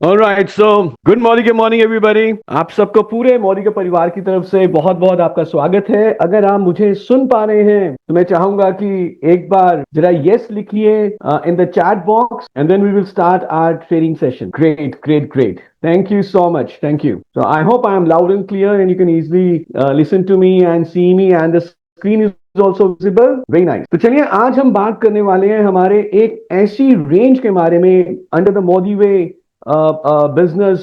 Alright, so good morning everybody. आप सबको पूरे मौलिक परिवार की तरफ से बहुत बहुत आपका स्वागत है। अगर आप मुझे सुन पा रहे हैं तो मैं चाहूंगा कि एक बार जरा यस लिखिए in the chat box and then we will start our training session. Great great great, thank you so much, thank you. So I hope I am loud and clear and you can easily listen to me and see me and the screen is also visible. Very nice. तो चलिए आज हम बात करने वाले हैं हमारे एक ऐसी रेंज के बारे में under the Modi way business,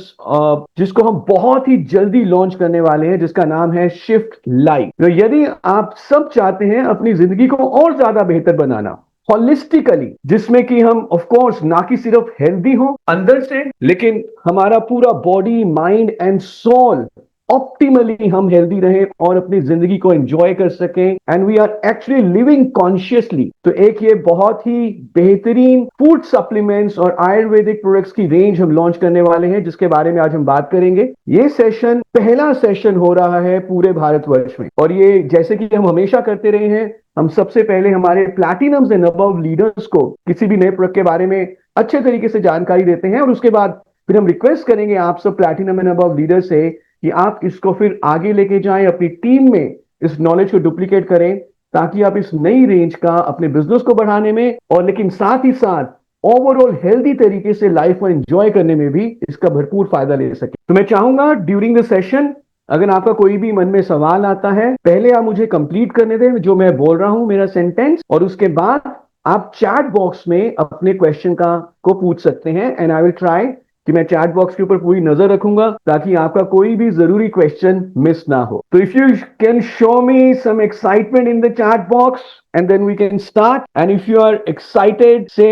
जिसको हम बहुत ही जल्दी लॉन्च करने वाले हैं, जिसका नाम है शिफ्ट लाइफ। तो यदि आप सब चाहते हैं अपनी जिंदगी को और ज्यादा बेहतर बनाना हॉलिस्टिकली, जिसमें कि हम ऑफ कोर्स ना कि सिर्फ हेल्दी हो अंदर से, लेकिन हमारा पूरा body mind and soul optimally हम हेल्दी रहें और अपनी जिंदगी को एंजॉय कर सकें and we are actually living consciously, तो एक ये बहुत ही बेहतरीन फूड सप्लीमेंट्स और आयुर्वेदिक प्रोडक्ट्स की रेंज हम लॉन्च करने वाले हैं, जिसके बारे में आज हम बात करेंगे। ये सेशन पहला सेशन हो रहा है पूरे भारतवर्ष में, और ये जैसे कि हम हमेशा करते रहे हैं, हम सबसे पहले हमारे प्लैटिनम्स एंड अबव लीडर्स को किसी भी नए प्रोडक्ट के बारे में अच्छे तरीके से जानकारी देते हैं, और उसके बाद फिर हम रिक्वेस्ट करेंगे आप सब प्लैटिनम एंड अबव लीडर से कि आप इसको फिर आगे लेके जाएं, अपनी टीम में इस नॉलेज को डुप्लीकेट करें, ताकि आप इस नई रेंज का अपने बिजनेस को बढ़ाने में और लेकिन साथ ही साथ ओवरऑल हेल्दी तरीके से लाइफ को एंजॉय करने में भी इसका भरपूर फायदा ले सके। तो मैं चाहूंगा ड्यूरिंग द सेशन अगर आपका कोई भी मन में सवाल आता है, पहले आप मुझे कंप्लीट करने दें जो मैं बोल रहा हूं मेरा सेंटेंस, और उसके बाद आप चैट बॉक्स में अपने क्वेश्चन का को पूछ सकते हैं एंड आई विल ट्राई कि मैं चैट बॉक्स के ऊपर पूरी नजर रखूंगा ताकि आपका कोई भी जरूरी क्वेश्चन मिस ना हो। तो if you can show me some excitement in the chat box and then we can start, and if you are excited say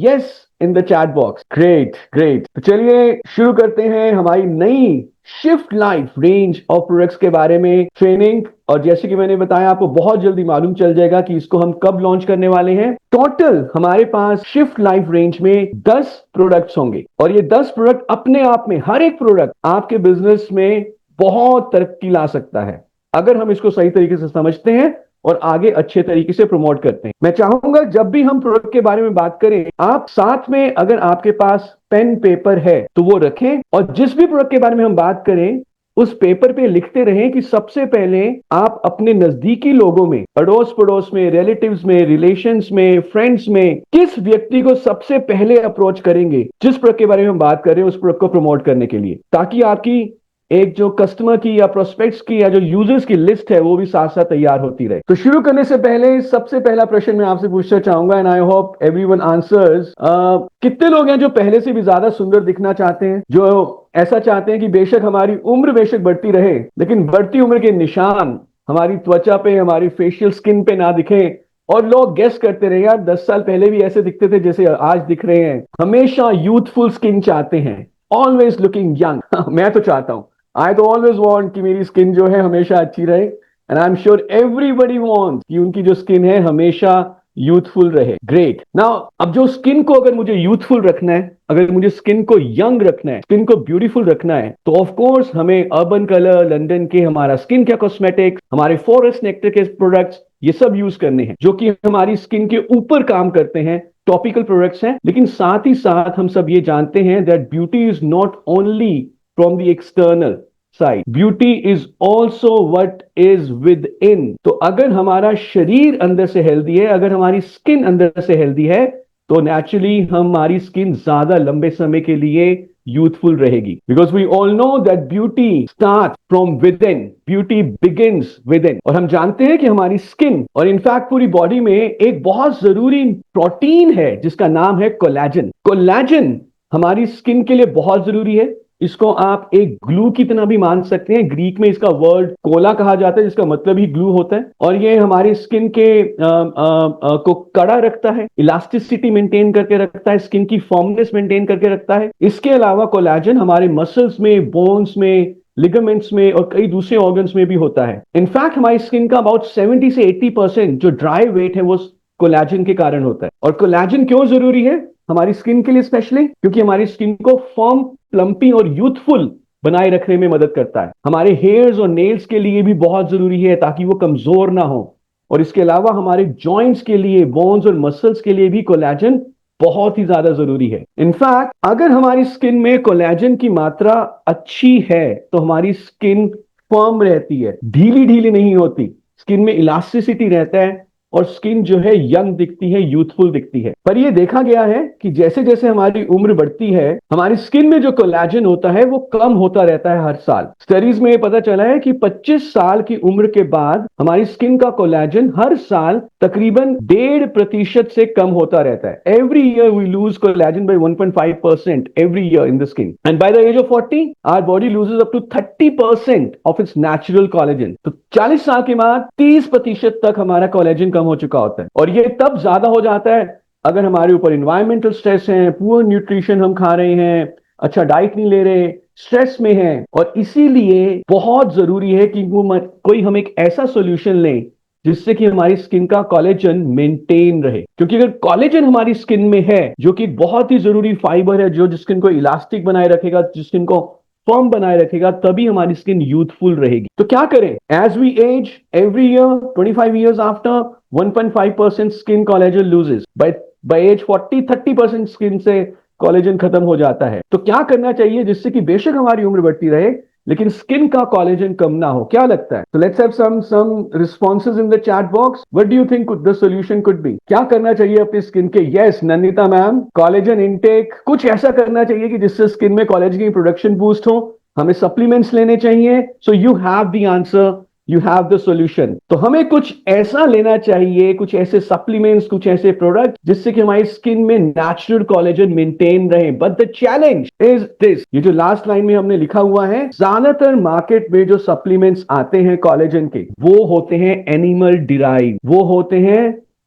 yes in the chat box. Great great. तो चलिए शुरू करते हैं हमारी नई shift life range of products के बारे में ट्रेनिंग। और जैसे कि मैंने बताया, आपको बहुत जल्दी मालूम चल जाएगा कि इसको हम कब लॉन्च करने वाले हैं। टोटल हमारे पास शिफ्ट लाइफ रेंज में 10 प्रोडक्ट्स होंगे, और ये 10 प्रोडक्ट अपने आप में हर एक प्रोडक्ट आपके बिजनेस में बहुत तरक्की ला सकता है, अगर हम इसको सही तरीके से समझते हैं और आगे अच्छे तरीके से प्रमोट करते हैं। मैं चाहूंगा जब भी हम प्रोडक्ट के बारे में बात करें, आप साथ में अगर आपके पास पेन पेपर है तो वो रखें, और जिस भी प्रोडक्ट के बारे में हम बात करें उस पेपर पे लिखते रहें कि सबसे पहले आप अपने नजदीकी लोगों में, अड़ोस पड़ोस में, रिलेटिव्स में, रिलेशंस में, फ्रेंड्स में किस व्यक्ति को सबसे पहले अप्रोच करेंगे जिस प्रोडक्ट के बारे में हम बात कर रहे हैं उस प्रोडक्ट को प्रमोट करने के लिए, ताकि आपकी एक जो कस्टमर की या प्रोस्पेक्ट्स की या जो यूजर्स की लिस्ट है वो भी साथ साथ तैयार होती रहे। तो शुरू करने से पहले सबसे पहला प्रश्न मैं आपसे पूछना चाहूंगा and I hope everyone answers, कितने लोग हैं जो पहले से भी ज्यादा सुंदर दिखना चाहते हैं, जो ऐसा चाहते हैं कि बेशक हमारी उम्र बेशक बढ़ती रहे लेकिन बढ़ती उम्र के निशान हमारी त्वचा पे, हमारी फेशियल स्किन पे ना दिखे, और लोग गेस करते रहे यार 10 साल पहले भी ऐसे दिखते थे जैसे आज दिख रहे हैं। हमेशा यूथफुल स्किन चाहते हैं, ऑलवेज लुकिंग यंग। मैं तो चाहता हूं, आई तो ऑलवेज वांट कि मेरी स्किन जो है हमेशा अच्छी रहे, and I am sure everybody wants कि उनकी जो स्किन है हमेशा यूथफुल रहे। ग्रेट। नाउ अब जो स्किन को अगर मुझे यूथफुल रखना है, अगर मुझे स्किन को यंग रखना है, स्किन को ब्यूटीफुल रखना है, तो ऑफ कोर्स हमें अर्बन कलर, लंदन के हमारा स्किन केयर कॉस्मेटिक्स, हमारे फॉरेस्ट नेक्टर के प्रोडक्ट्स, ये सब यूज करने हैं जो कि हमारी स्किन के ऊपर काम करते हैं, टॉपिकल प्रोडक्ट्स हैं। लेकिन साथ ही साथ हम सब ये जानते हैं that beauty is not only from the external side, beauty is also what is with in. तो अगर हमारा शरीर अंदर से हेल्दी है, अगर हमारी स्किन अंदर से हेल्दी है, तो नेचुरली हमारी स्किन ज्यादा लंबे समय के लिए यूथफुल रहेगी, because we all know that beauty start from within, beauty begins within. और हम जानते हैं कि हमारी स्किन और इनफैक्ट पूरी बॉडी में एक बहुत जरूरी प्रोटीन है जिसका नाम है कोलेजन। कोलेजन हमारी स्किन के लिए बहुत जरूरी है। इसको आप एक ग्लू की तरह भी मान सकते हैं। ग्रीक में इसका वर्ड कोला कहा जाता है, जिसका मतलब ही ग्लू होता है, और ये हमारी स्किन के को कड़ा रखता है, इलास्टिसिटी मेंटेन करके रखता है, स्किन की फॉर्मनेस मेंटेन करके रखता है। इसके अलावा कोलेजन हमारे मसल्स में, बोन्स में, लिगामेंट्स में और कई दूसरे ऑर्गन्स में भी होता है। इनफैक्ट हमारी स्किन का अबाउट 70 से 80% जो ड्राई वेट है वो कोलेजन के कारण होता है। और कोलेजन क्यों जरूरी है हमारी स्किन के लिए स्पेशली? क्योंकि हमारी स्किन को फर्म, प्लम्पी और यूथफुल बनाए रखने में मदद करता है। हमारे हेयर्स और नेल्स के लिए भी बहुत जरूरी है ताकि वो कमजोर ना हो। और इसके अलावा हमारे जॉइंट्स के लिए, बोन्स और मसल्स के लिए भी कोलेजन बहुत ही ज्यादा जरूरी है। इनफैक्ट अगर हमारी स्किन में कोलेजन की मात्रा अच्छी है तो हमारी स्किन फर्म रहती है, ढीली ढीली नहीं होती, स्किन में इलास्टिसिटी रहता है और स्किन जो है यंग दिखती है, यूथफुल दिखती है। पर यह देखा गया है कि जैसे जैसे हमारी उम्र बढ़ती है हमारी स्किन में जो कोलेजन होता है वो कम होता रहता है हर साल। स्टडीज में ये पता चला है कि 25 साल की उम्र के बाद हमारी स्किन का कोलेजन हर साल तकरीबन 1.5% से कम होता रहता है। Every year we lose collagen by 1.5% every year in the skin, and by the age of 40 our body loses up to 30% of its natural collagen. तो 40 साल के बाद 30% तक हमारा कोलेजन कम हो चुका होता है, और ये तब ज्यादा हो जाता है अगर हमारे ऊपर इन्वायरमेंटल स्ट्रेस है, पुअर न्यूट्रिशन हम खा रहे हैं, अच्छा डाइट नहीं ले रहे, स्ट्रेस में है। और इसीलिए बहुत जरूरी है कि कोई हम एक ऐसा सॉल्यूशन लें जिससे कि हमारी स्किन का कोलेजन मेंटेन रहे। क्योंकि अगर कोलेजन हमारी स्किन में है, जो कि बहुत ही जरूरी फाइबर है जो स्किन को इलास्टिक बनाए रखेगा, जिस स्किन को फर्म बनाए रखेगा, तभी हमारी स्किन यूथफुल रहेगी। तो क्या करें? As we age every year 25 years after 1.5% skin collagen loses, by age 40 30% skin से कोलेजन खत्म हो जाता है। तो क्या करना चाहिए जिससे कि बेशक हमारी उम्र बढ़ती रहे लेकिन स्किन का कोलेजन कम ना हो? क्या लगता है? तो let's have some responses in the chat box. What do you think the solution could be? क्या करना चाहिए अपनी स्किन के? Yes Nandita ma'am, collagen intake, कुछ ऐसा करना चाहिए कि जिससे स्किन में कोलेजन की प्रोडक्शन बूस्ट हो, हमें सप्लीमेंट्स लेने चाहिए। So you have the answer, you have the solution. तो हमें कुछ ऐसा लेना चाहिए, कुछ ऐसे सप्लीमेंट्स, कुछ ऐसे प्रोडक्ट जिससे कि हमारी स्किन में नेचुरल कोलेजन मेंटेन रहे। But the challenge is this, ये जो लास्ट लाइन में हमने लिखा हुआ है, ज्यादातर मार्केट में जो सप्लीमेंट्स आते हैं कोलेजन के वो होते हैं एनिमल डिराइव, वो होते हैं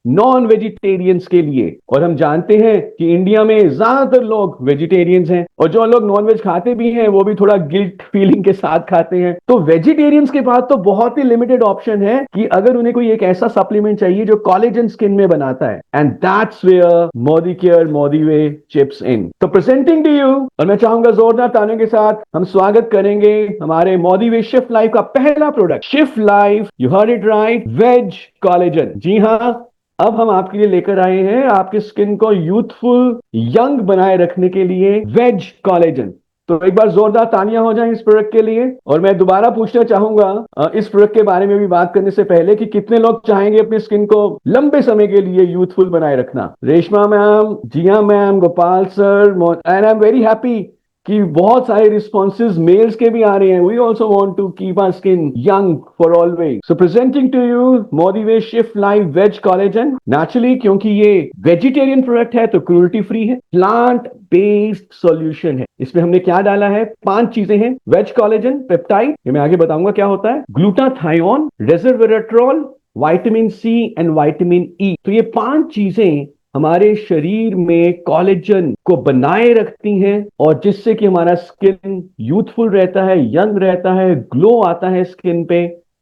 नॉन वेजिटेरियंस के लिए। और हम जानते हैं कि इंडिया में ज्यादातर लोग वेजिटेरियंस हैं, और जो लोग नॉन वेज खाते भी हैं वो भी थोड़ा गिल्ट फीलिंग के साथ खाते हैं। तो वेजिटेरियंस के पास तो बहुत ही लिमिटेड ऑप्शन है कि अगर उन्हें कोई एक ऐसा सप्लीमेंट चाहिए जो कोलेजन स्किन में बनाता है, and that's where Modi care Modi way chips in. तो प्रेजेंटिंग टू यू, और मैं चाहूंगा जोरदार ताने के साथ हम स्वागत करेंगे हमारे मोदी वे शिफ्ट लाइफ का पहला product, shift life, you heard it right, veg collagen. जी हाँ, अब हम आपके लिए लेकर आए हैं आपकी स्किन को यूथफुल यंग बनाए रखने के लिए वेज कोलेजन। तो एक बार जोरदार तालियां हो जाएं इस प्रोडक्ट के लिए। और मैं दोबारा पूछना चाहूंगा इस प्रोडक्ट के बारे में भी बात करने से पहले कि कितने लोग चाहेंगे अपनी स्किन को लंबे समय के लिए यूथफुल बनाए रखना? Reshma ma'am, Jiya ma'am, Gopal sir, and I am very happy कि बहुत सारे रिस्पॉन्सेज मेल्स के भी आ रहे हैं। We also want to keep our skin young for always. So presenting to you Modi way shift life veg collagen. Naturally क्योंकि ये वेजिटेरियन प्रोडक्ट है तो क्रूल्टी फ्री है, प्लांट बेस्ड सॉल्यूशन है। इसमें हमने क्या डाला है? 5 चीजें हैं। वेज कोलेजन पेप्टाइड, ये मैं आगे बताऊंगा क्या होता है, glutathione, resveratrol, vitamin C and vitamin E. तो ये 5 चीजें हमारे शरीर में कोलेजन को बनाए रखती हैं और जिससे कि हमारा स्किन यूथफुल रहता है, यंग रहता है, ग्लो आता है स्किन पे।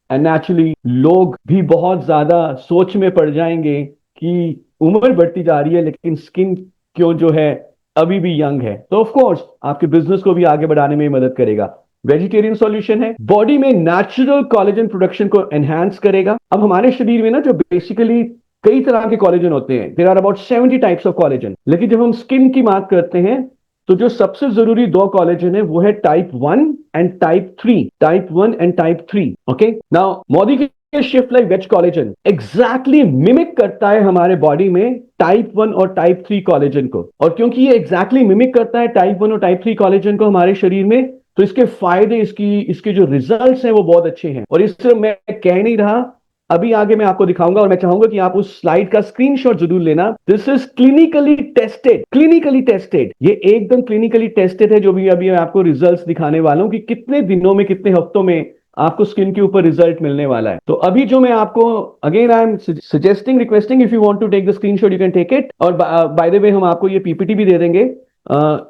एंड नेचुरली लोग भी बहुत ज्यादा सोच में पड़ जाएंगे कि उम्र बढ़ती जा रही है लेकिन स्किन क्यों जो है अभी भी यंग है। तो ऑफ कोर्स आपके बिजनेस को भी आगे बढ़ाने में मदद करेगा। वेजिटेरियन सॉल्यूशन है, बॉडी में नेचुरल कोलेजन प्रोडक्शन को एनहांस करेगा। अब हमारे शरीर में ना जो बेसिकली कई तरह के कोलेजन होते हैं, there are about 70 types of collagen. लेकिन जब हम स्किन की बात करते हैं तो जो सबसे जरूरी 2 कोलेजन है वो है type 1 and type 3। Type 1 and type 3। Okay, now Modi के shift life veg collagen exactly mimic करता है हमारे बॉडी में टाइप 1 और टाइप 3 कोलेजन को। और क्योंकि ये एग्जैक्टली मिमिक करता है टाइप 1 और टाइप 3 कोलेजन को हमारे शरीर में, तो इसके फायदे, इसके जो रिजल्ट्स हैं वो बहुत अच्छे हैं। और इससे मैं कह नहीं रहा, अभी आगे मैं आपको दिखाऊंगा और मैं चाहूंगा कि आप उस स्लाइड का स्क्रीनशॉट जरूर लेना। This is clinically tested, clinically tested, ये एकदम क्लिनिकली टेस्टेड है। जो भी अभी मैं आपको रिजल्ट्स दिखाने वाला हूं कि कितने दिनों में, कितने हफ्तों में आपको स्किन के ऊपर रिजल्ट मिलने वाला है। तो अभी जो मैं आपको, again I am suggesting, requesting, if you want to take the screenshot you can take it. और बाय द वे हम आपको ये पीपीटी भी दे देंगे।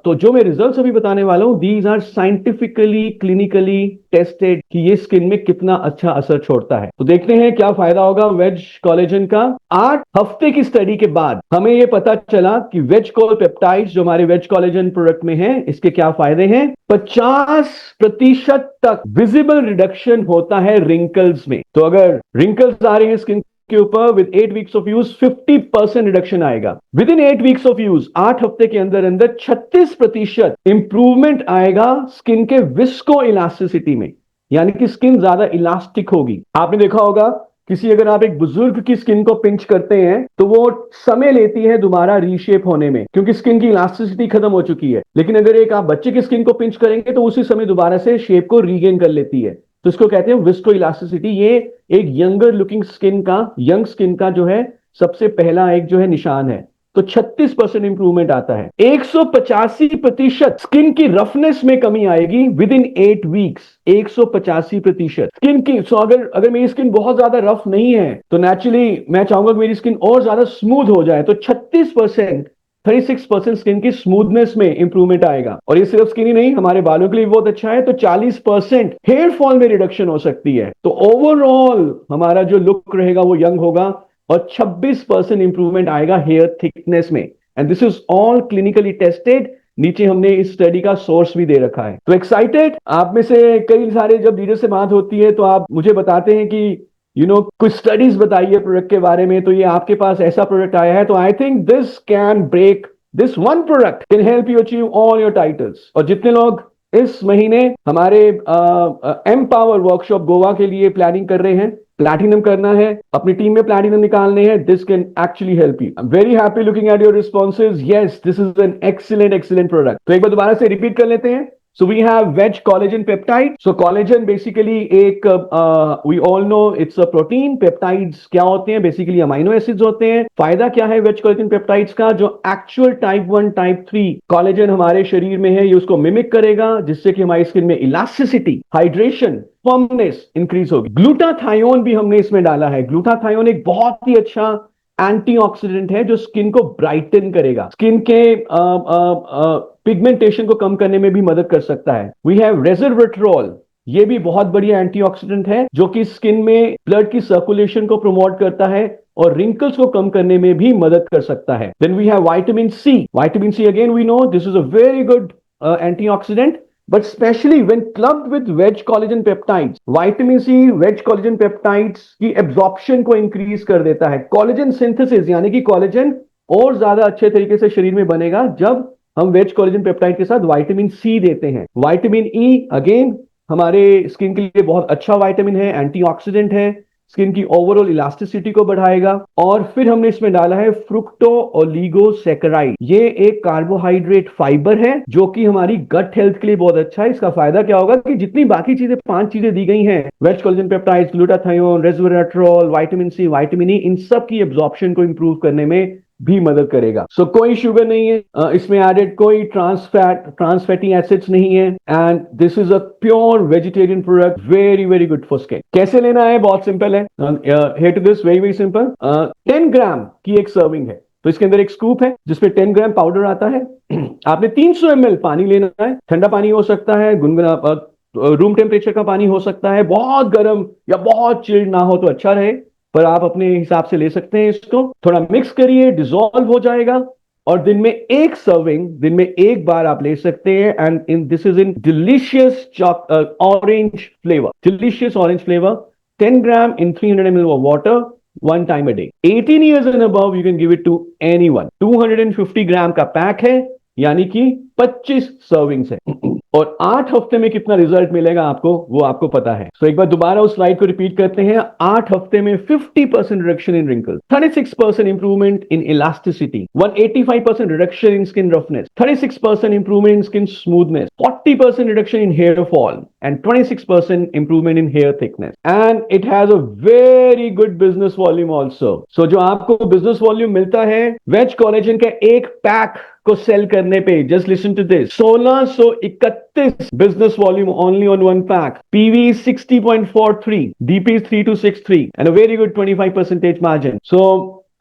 तो जो मैं रिजल्ट्स अभी बताने वाला हूं, these are scientifically clinically tested कि ये स्किन में कितना अच्छा असर छोड़ता है। तो देखते हैं क्या फायदा होगा वेज कोलेजन का। 8 हफ्ते की स्टडी के बाद हमें ये पता चला कि वेज कोल पेप्टाइड्स जो हमारे वेज कोलेजन प्रोडक्ट में है, इसके क्या फायदे हैं। 50% तक विजिबल रिडक्शन होता है रिंकल्स में। तो अगर रिंकल्स आ रहे हैं स्किन के ऊपर with 8 weeks of use 50% reduction आएगा। Within 8 weeks of use, 8 हफ्ते के अंदर अंदर 36% इंप्रूवमेंट आएगा स्किन के विस्को इलास्टिसिटी में, यानी कि स्किन ज्यादा इलास्टिक होगी। आपने देखा होगा किसी, अगर आप एक बुजुर्ग की स्किन को पिंच करते हैं तो वो समय लेती है दोबारा रीशेप होने में, क्योंकि स्किन की इलास्टिसिटी खत्म हो चुकी है। लेकिन अगर एक आप बच्चे की स्किन को पिंच करेंगे तो उसी समय दोबारा से शेप को रीगेन कर लेती है। तो इसको कहते हैं विस्को इलास्टिसिटी। ये एक यंगर लुकिंग स्किन का, यंग स्किन का जो है सबसे पहला एक जो है निशान है। तो 36% इंप्रूवमेंट आता है। 185% स्किन की रफनेस में कमी आएगी विद इन 8 वीक्स। 185% स्किन की। सो अगर मेरी स्किन बहुत ज्यादा रफ नहीं है तो नेचुरली मैं चाहूंगा कि मेरी स्किन और ज्यादा स्मूथ हो जाए, तो 36%, 36% स्किन की स्मूथनेस में इंप्रूवमेंट आएगा। और ये सिर्फ स्किन ही नहीं, हमारे बालों के लिए भी बहुत अच्छा है। तो 40% हेयर फॉल में रिडक्शन हो सकती है। तो ओवरऑल हमारा जो लुक रहेगा वो यंग होगा, और 26% इंप्रूवमेंट आएगा हेयर थिकनेस में। And this is all clinically tested. नीचे हमने इस स्टडी का सोर्स भी दे रखा है। तो एक्साइटेड? आप में से कई सारे जब लीडर से बात होती है तो आप मुझे बताते हैं कि कुछ स्टडीज बताइए प्रोडक्ट के बारे में। तो ये आपके पास ऐसा प्रोडक्ट आया है, तो I think this can break, this one product can help you achieve all your titles. और जितने लोग इस महीने हमारे एम पावर वर्कशॉप गोवा के लिए प्लानिंग कर रहे हैं, प्लैटिनम करना है, अपनी टीम में प्लैटिनम निकालने हैं, this can actually help you. I am very happy looking at your responses. Yes, this is an excellent product. तो एक बार दोबारा से रिपीट कर लेते हैं। So we have veg collagen peptide. So collagen basically एक we all know it's a protein. Peptides क्या होते हैं? Basically amino acids होते हैं। फायदा क्या है veg collagen peptides का? जो actual type 1 type 3 collagen हमारे शरीर में है, ये उसको मिमिक करेगा, जिससे कि हमारी स्किन में इलास्टिसिटी, हाइड्रेशन, फर्मनेस इंक्रीज होगी। ग्लूटाथायोन भी हमने इसमें डाला है। ग्लूटाथायोन एक बहुत ही अच्छा एंटीऑक्सीडेंट है जो स्किन को ब्राइटन करेगा, स्किन के पिगमेंटेशन को कम करने में भी मदद कर सकता है। वी हैव रेसवेरेट्रोल, ये भी बहुत बढ़िया एंटीऑक्सीडेंट है जो कि स्किन में ब्लड की सर्कुलेशन को प्रमोट करता है और रिंकल्स को कम करने में भी मदद कर सकता है। Then we have vitamin C. Vitamin C again we know this is a very good antioxidant, but especially when clubbed with veg collagen peptides, vitamin C veg collagen peptides की absorption को increase कर देता है। collagen synthesis यानी कि collagen और ज्यादा अच्छे तरीके से शरीर में बनेगा जब हम वेज कोलेजन पेप्टाइड के साथ विटामिन सी देते हैं। विटामिन ई अगेन हमारे स्किन के लिए बहुत अच्छा विटामिन है, एंटीऑक्सीडेंट है, स्किन की ओवरऑल इलास्टिसिटी को बढ़ाएगा। और फिर हमने इसमें डाला है फ्रुक्टो ओलिगोसैकेराइड। ये एक कार्बोहाइड्रेट फाइबर है जो कि हमारी गट हेल्थ के लिए बहुत अच्छा है। इसका फायदा क्या होगा कि जितनी बाकी चीजें 5 चीजें दी गई हैं, veg collagen peptides, glutathione, resveratrol, vitamin C, vitamin E, इन सब की एब्जॉर्प्शन को इंप्रूव करने में भी मदद करेगा। सो कोई शुगर नहीं है इसमें एडेड, कोई ट्रांस फैटी एसिड्स नहीं है, and this is a pure vegetarian product, very good for skin. कैसे लेना है? बहुत सिंपल है। Here to this, very simple. 10 gram की एक सर्विंग है, तो इसके अंदर एक स्कूप है जिसपे 10 ग्राम पाउडर आता है। आपने 300 ml पानी लेना है। ठंडा पानी हो सकता है, गुनगुना रूम टेम्परेचर का पानी हो सकता है, बहुत गर्म या बहुत चिल्ड ना हो तो अच्छा रहे, पर आप अपने हिसाब से ले सकते हैं। इसको थोड़ा मिक्स करिए, डिसॉल्व हो जाएगा, और दिन में एक सर्विंग, दिन में एक बार आप ले सकते हैं। And in this is in delicious orange flavour, delicious orange flavour. 10 gram in 300 ml of water, one time a day. 18 years and above you can give it to anyone. 250 ग्राम का पैक है, यानी कि 25 सर्विंग्स है। और 8 हफ्ते में कितना result मिलेगा आपको, वो आपको पता है। तो एक बार दोबारा उस स्लाइड को रिपीट करते हैं। 8 हफ्ते में 50% reduction in wrinkle, 36% improvement in elasticity, 185% reduction in skin roughness, 36% improvement in skin smoothness, 40% reduction in hair fall, and 26% improvement in hair thickness. And it has a very good business volume also. So जो आपको business volume मिलता है veg collagen का एक pack को sell करने पे, just listen to this, 1631 business volume only on one pack, PV 60.43, DP 3263, and a very good 25% margin. So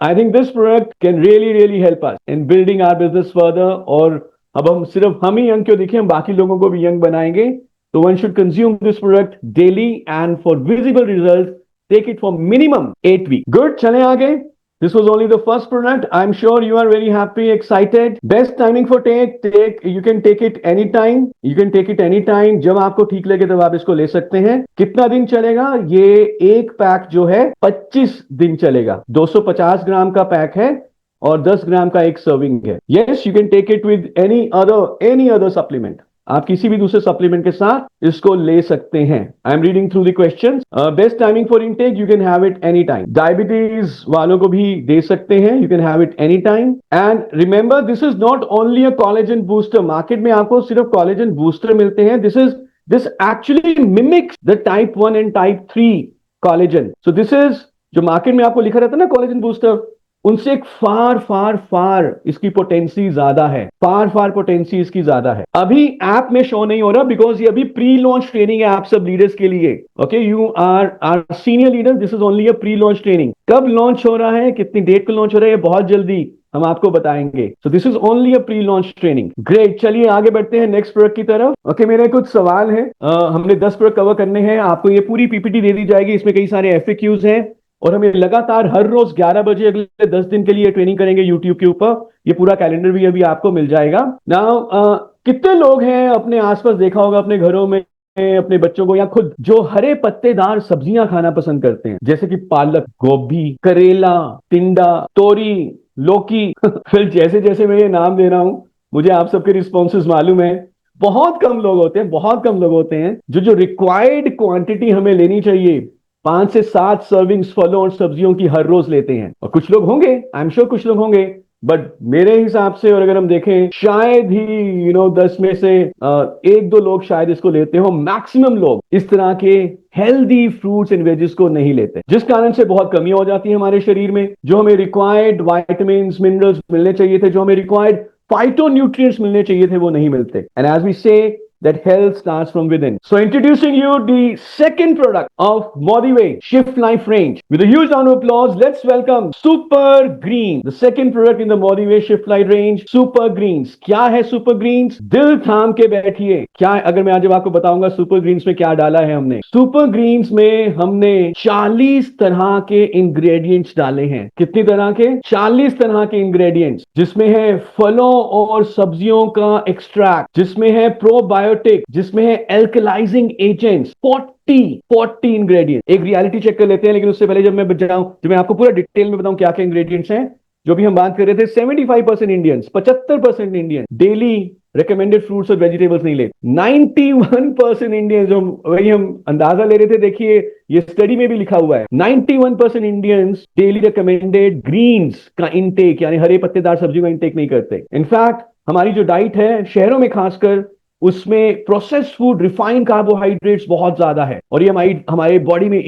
I think this product can really help us in building our business further. और अब हम सिर्फ हम ही young क्यों दिखे, हम बाकी लोगों को भी यंग बनाएंगे। तो one should consume this product daily, and for visible result take it for minimum 8 week. Good, चले आगे। This was only the first product. I'm sure you are very happy, excited. Best timing for take. You can take it anytime. You can take it anytime. जब आपको ठीक लगे तब आप इसको ले सकते हैं. कितना दिन चलेगा? ये एक पैक जो है 25 दिन चलेगा. 250 ग्राम का पैक है और 10 ग्राम का एक सर्विंग है. Yes, you can take it with any other supplement. आप किसी भी दूसरे सप्लीमेंट के साथ इसको ले सकते हैं. I am reading through the questions. Best timing for intake, you can have it any time. Diabetes वालों को भी दे सकते हैं. You can have it any time. And remember, this is not only a collagen booster. Market में आपको सिर्फ collagen booster मिलते हैं. This actually mimics the type 1 and type 3 collagen. So this is, जो मार्केट में आपको लिखा रहता है ना कोलेजन बूस्टर, उनसे एक फार इसकी पोटेंसी ज्यादा है. फार पोटेंसी इसकी ज्यादा है. अभी ऐप में शो नहीं हो रहा बिकॉज ये अभी प्री लॉन्च ट्रेनिंग है आप सब लीडर्स के लिए. Okay, you are senior leader. This is only a pre launch training. कब लॉन्च हो रहा है, कितनी डेट को लॉन्च हो रहा है, ये बहुत जल्दी हम आपको बताएंगे. So this is only a pre launch training. Great, चलिए आगे बढ़ते हैं नेक्स्ट प्रोडक्ट की तरफ. ओके, मेरे कुछ सवाल हैं. हमने 10 प्रोडक्ट कवर करने हैं. आपको ये पूरी पीपीटी दे दी जाएगी. इसमें कई सारे एफएक्यूज हैं और हमें लगातार हर रोज 11 बजे अगले 10 दिन के लिए ट्रेनिंग करेंगे यूट्यूब के ऊपर. ये पूरा कैलेंडर भी अभी आपको मिल जाएगा. नाउ कितने लोग हैं अपने आसपास, देखा होगा अपने घरों में अपने बच्चों को या खुद, जो हरे पत्तेदार सब्जियां खाना पसंद करते हैं, जैसे कि पालक, गोभी, करेला, टिंडा, तोरी, लौकी. फिर जैसे जैसे मैं ये नाम दे रहा हूं, मुझे आप सबके रिस्पॉन्सेज मालूम है. बहुत कम लोग होते हैं जो रिक्वायर्ड क्वांटिटी हमें लेनी चाहिए 5 से 7 सर्विंग्स फलों और सब्जियों की हर रोज लेते हैं. और कुछ लोग होंगे, आई एम श्योर कुछ लोग होंगे, बट मेरे हिसाब से, और अगर हम देखें, शायद ही 10 में से 1-2 लोग शायद इसको लेते हो. मैक्सिमम लोग इस तरह के हेल्दी फ्रूट्स एंड वेजेस को नहीं लेते, जिस कारण से बहुत कमी हो जाती है हमारे शरीर में. जो हमें रिक्वायर्ड वाइटामिन मिनरल्स मिलने चाहिए थे, जो हमें रिक्वायर्ड फाइटोन्यूट्रिएंट्स मिलने चाहिए थे, वो नहीं मिलते. एंड एज वी से, that health starts from within. So introducing you the second product of Modiway Shift Life range. With a huge round of applause, let's welcome Super Green, the second product in the Modiway Shift Life range, Super Greens. क्या है Super Greens? दिल थाम के बैठिए. क्या है, अगर मैं आज आपको बताऊंगा Super Greens में क्या डाला है हमने. Super Greens में हमने 40 तरह के इंग्रेडिएंट्स डाले हैं. कितनी तरह के? 40 तरह के इंग्रेडिएंट्स, जिसमें है फलों और सब्जियों का एक्सट्रैक्ट, जिसमें है प्रोबायोटिक, जिसमें है एल्कलाइजिंग एजेंट्स. 40 इंग्रेडिएंट. एक रियलिटी चेक कर लेते हैं, लेकिन उससे पहले जब मैं आपको पूरा डिटेल में बताऊं क्या क्या इंग्रेडिएंट्स हैं. जो भी हम बात कर रहे थे, 75% Indians, 75% Indian daily recommended fruits और वेजिटेबल्स नहीं लेते. 91% इंडियंस, जो वही हम अंदाजा ले रहे थे, देखिए ये स्टडी में भी लिखा हुआ है, 91% इंडियंस डेली रिकमेंडेड ग्रीन्स का इंटेक, यानी हरे पत्तेदार सब्जियों का इंटेक नहीं करते. इनफैक्ट हमारी जो डाइट है शहरों में खासकर, उसमें प्रोसेस्ड फूड, रिफाइंड कार्बोहाइड्रेट्स बहुत ज्यादा है, और ये हमारे बॉडी में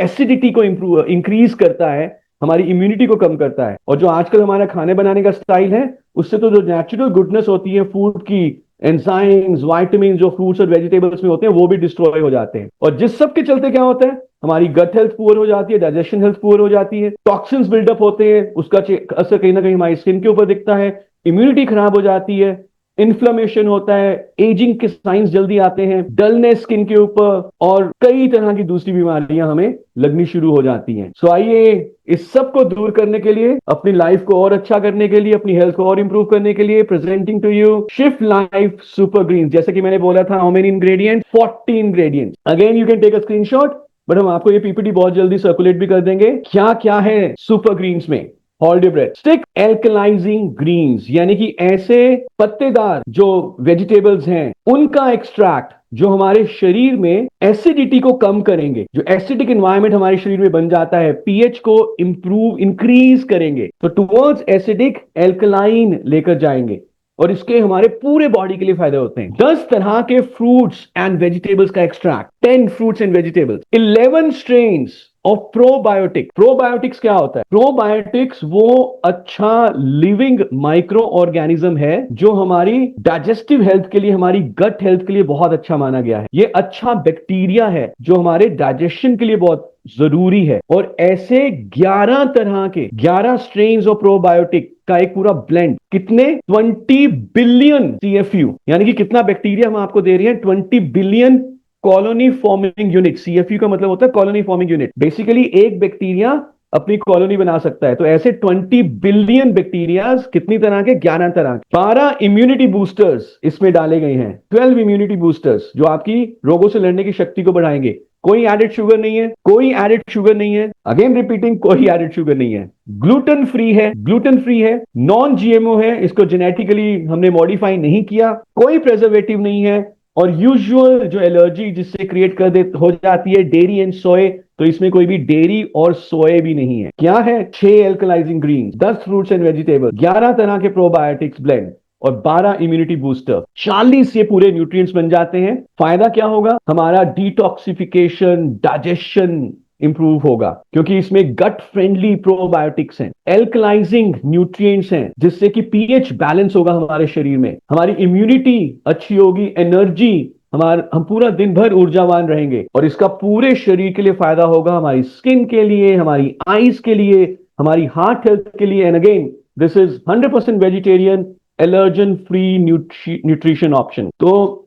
एसिडिटी को इंक्रीज करता है, हमारी इम्यूनिटी को कम करता है. और जो आजकल हमारा खाने बनाने का स्टाइल है, उससे तो जो नेचुरल गुडनेस होती है फूड की, एंजाइम्स, विटामिन जो फ्रूट्स और वेजिटेबल्स में होते हैं, वो भी डिस्ट्रॉय हो जाते हैं. और जिस सब के चलते क्या होता है, हमारी गट हेल्थ पुअर हो जाती है, डाइजेशन हेल्थ पुअर हो जाती है, टॉक्सिन्स बिल्डअप होते हैं, उसका असर कहीं ना कहीं हमारी स्किन के ऊपर दिखता है, इम्यूनिटी खराब हो जाती है, इन्फ्लेमेशन होता है, एजिंग के साइंस जल्दी आते हैं, डलनेस स्किन के ऊपर, और कई तरह की दूसरी बीमारियां हमें लगनी शुरू हो जाती हैं. सो आइए इस सब को दूर करने के लिए, अपनी लाइफ को और अच्छा करने के लिए, अपनी हेल्थ को और इंप्रूव करने के लिए, presenting to you shift life super green. जैसे कि मैंने बोला था, how many ingredient? 40 ingredient. Again you can take a screenshot, but हम आपको ये पीपीटी बहुत जल्दी सर्कुलेट भी कर देंगे. क्या क्या है सुपर ग्रीन्स में? Hold your breath. Stick alkalizing greens, यानी कि ऐसे पत्तेदार जो वेजिटेबल्स हैं, उनका एक्सट्रैक्ट जो हमारे शरीर में एसिडिटी को कम करेंगे. जो एसिडिक एनवायरमेंट हमारे शरीर में बन जाता है, पीएच को इंक्रीज करेंगे, तो टुवर्ड्स एसिडिक एल्कलाइन लेकर जाएंगे, और इसके हमारे पूरे बॉडी के लिए फायदे होते हैं. 10 तरह के फ्रूट्स एंड वेजिटेबल्स का extract, 10 fruits and vegetables, 11 strains of probiotic. Probiotics क्या होता है? प्रोबायोटिक्स वो अच्छा लिविंग माइक्रो ऑर्गेनिज्म है जो हमारी डाइजेस्टिव हेल्थ के लिए, हमारी गट हेल्थ के लिए बहुत अच्छा माना गया है. ये अच्छा बैक्टीरिया है जो हमारे डाइजेशन के लिए बहुत जरूरी है. और ऐसे 11 स्ट्रेन्स ऑफ प्रोबायोटिक का एक पूरा ब्लेंड, कितने? 20 बिलियन CFU, यानी कि कितना बैक्टीरिया हम आपको दे रहे हैं? 20 billion colony forming unit. CFU का मतलब होता है कॉलोनी फॉर्मिंग यूनिट. बेसिकली एक बैक्टीरिया अपनी कॉलोनी बना सकता है। तो ऐसे 20 बिलियन बैक्टीरिया, कितनी तरह के, 11 तरह के। 12 इम्यूनिटी बूस्टर्स इसमें डाले गए हैं, 12 इम्यूनिटी बूस्टर्स जो आपकी रोगों से लड़ने की शक्ति को बढ़ाएंगे। कोई एडेड शुगर नहीं है, कोई एडेड शुगर नहीं है, अगेन रिपीटिंग, कोई एडेड शुगर नहीं है। ग्लूटेन फ्री है, ग्लूटेन फ्री है, नॉन जीएमओ है, इसको जेनेटिकली हमने मॉडिफाई नहीं किया, कोई प्रिजर्वेटिव नहीं है। और यूजुअल जो एलर्जी जिससे क्रिएट कर दे हो जाती है डेयरी एंड सोए, तो इसमें कोई भी डेयरी और सोए भी नहीं है। क्या है? 6 एल्कलाइजिंग ग्रीन, 10 फ्रूट्स एंड वेजिटेबल, 11 तरह के प्रोबायोटिक्स ब्लेंड और 12 इम्यूनिटी बूस्टर, 40 ये पूरे न्यूट्रिएंट्स बन जाते हैं। फायदा क्या होगा? हमारा डिटॉक्सिफिकेशन, डाइजेशन इंप्रूव होगा, क्योंकि इसमें गट फ्रेंडली प्रोबायोटिक्स हैं, एल्कलाइजिंग न्यूट्रिएंट्स हैं, जिससे कि पीएच बैलेंस होगा हमारे शरीर में, हमारी इम्यूनिटी अच्छी होगी, एनर्जी, हम पूरा दिन भर ऊर्जावान रहेंगे। और इसका पूरे शरीर के लिए फायदा होगा, हमारी स्किन के लिए, हमारी आईज के लिए, हमारी हार्ट हेल्थ के लिए। And again this is 100% vegetarian, allergen free nutrition option. तो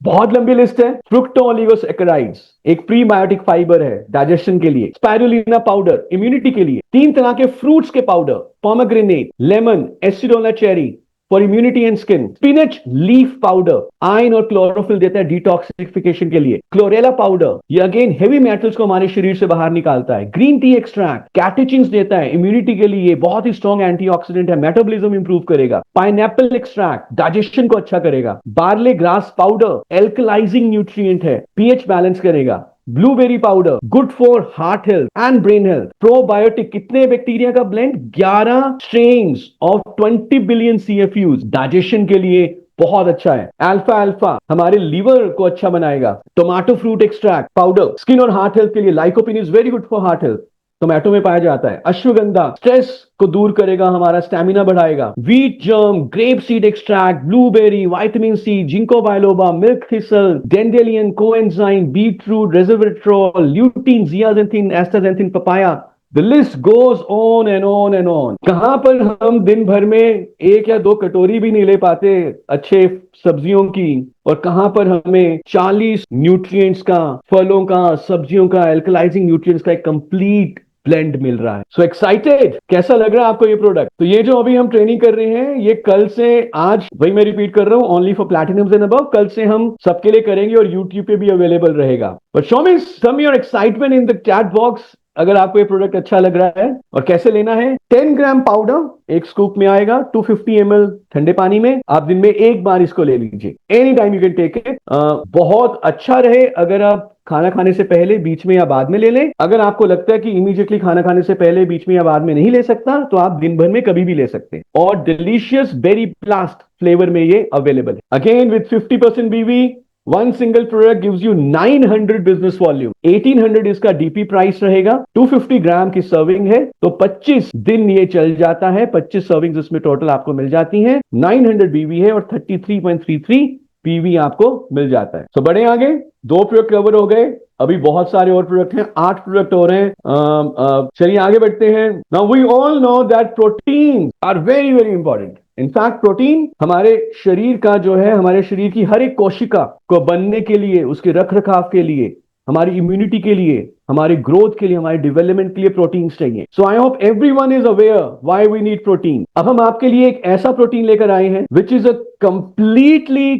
बहुत लंबी लिस्ट है। फ्रुक्टोओलिगोसैकेराइड्स एक प्रीबायोटिक फाइबर है डाइजेशन के लिए। स्पाइरुलिना पाउडर इम्यूनिटी के लिए। 3 तरह के फ्रूट्स के powder, pomegranate, lemon, acerola cherry for immunity and skin. Spinach leaf powder iron और क्लोरोफिल देता है डिटॉक्सिफिकेशन के लिए। क्लोरेला पाउडर ये अगेन हेवी मेटल्स को हमारे शरीर से बाहर निकालता है। ग्रीन टी एक्सट्रैक्ट कैटेचिन्स देता है इम्यूनिटी के लिए, बहुत ही स्ट्रॉन्ग एंटीऑक्सीडेंट है, मेटाबॉलिज्म इंप्रूव करेगा। पाइनएप्पल एक्सट्रैक्ट डाइजेशन को अच्छा करेगा। Barley grass powder alkalizing nutrient है, पीएच बैलेंस करेगा। Blueberry powder good for heart health and brain health. Probiotic कितने बैक्टीरिया का blend? 11 strains of 20 billion CFUs, digestion के लिए बहुत अच्छा है। अल्फा अल्फा हमारे लीवर को अच्छा बनाएगा। Tomato fruit extract powder skin और हार्ट हेल्थ के लिए। Lycopene is very good for heart health, tomato में पाया जाता है। अश्वगंधा स्ट्रेस को दूर करेगा, हमारा स्टैमिना बढ़ाएगा। Wheat germ, grape seed extract, blueberry, vitamin C, ginkgo biloba, milk thistle, dandelion, coenzyme, beetroot, resveratrol, lutein, zeaxanthin, astaxanthin, papaya. The list goes on and on and on. कहां पर हम दिन भर में 1 या 2 कटोरी भी नहीं ले पाते अच्छे सब्जियों की, और कहां पर हमें 40 न्यूट्रिएंट्स का, फलों का, सब्जियों का, एल्कलाइजिंग न्यूट्रिएंट्स का एक कंप्लीट ब्लेंड मिल रहा है। सो एक्साइटेड, कैसा लग रहा है आपको ये प्रोडक्ट? तो ये जो अभी हम ट्रेनिंग कर रहे हैं, ये कल से, आज वही मैं रिपीट कर रहा हूं, ओनली फॉर प्लैटिनम्स एंड अबव। कल से हम सबके लिए करेंगे और यूट्यूब पे भी अवेलेबल रहेगा। But show me some your excitement in the chat box अगर आपको ये प्रोडक्ट अच्छा लग रहा है। और कैसे लेना है? 10 ग्राम पाउडर एक स्कूप में आएगा, 250 ml ठंडे पानी में। आप दिन में एक बार इसको ले लीजिए, any time you can take it. बहुत अच्छा रहे अगर आप खाना खाने से पहले, बीच में या बाद में ले लें। अगर आपको लगता है कि इमीडिएटली खाना खाने से पहले, बीच में या बाद में नहीं ले सकता, तो आप दिन भर में कभी भी ले सकते हैं। और डिलीशियस बेरी ब्लास्ट फ्लेवर में ये अवेलेबल है। अगेन विद 50% बीवी, one single product gives you 900 business volume. 1800 इसका डीपी प्राइस रहेगा। 250 ग्राम की सर्विंग है, तो 25 दिन ये चल जाता है। 25 सर्विंग्स इसमें टोटल आपको मिल जाती हैं। 900 बीवी है और 33.33 पीवी आपको मिल जाता है। तो बढ़े आगे, 2 प्रोडक्ट कवर हो गए, अभी बहुत सारे और प्रोडक्ट हैं, 8 प्रोडक्ट हो रहे हैं। चलिए आगे बढ़ते हैं। Now we all know that protein are very very important. In fact protein हमारे शरीर का जो है, हमारे शरीर की हर एक कोशिका को बनने के लिए, उसके रख रखाव के लिए, हमारी इम्यूनिटी के लिए, हमारे ग्रोथ के लिए, हमारे डेवलपमेंट के लिए प्रोटीन चाहिए। So I hope everyone is aware why we need protein. अब हम आपके लिए एक ऐसा प्रोटीन लेकर आए हैं which is a completely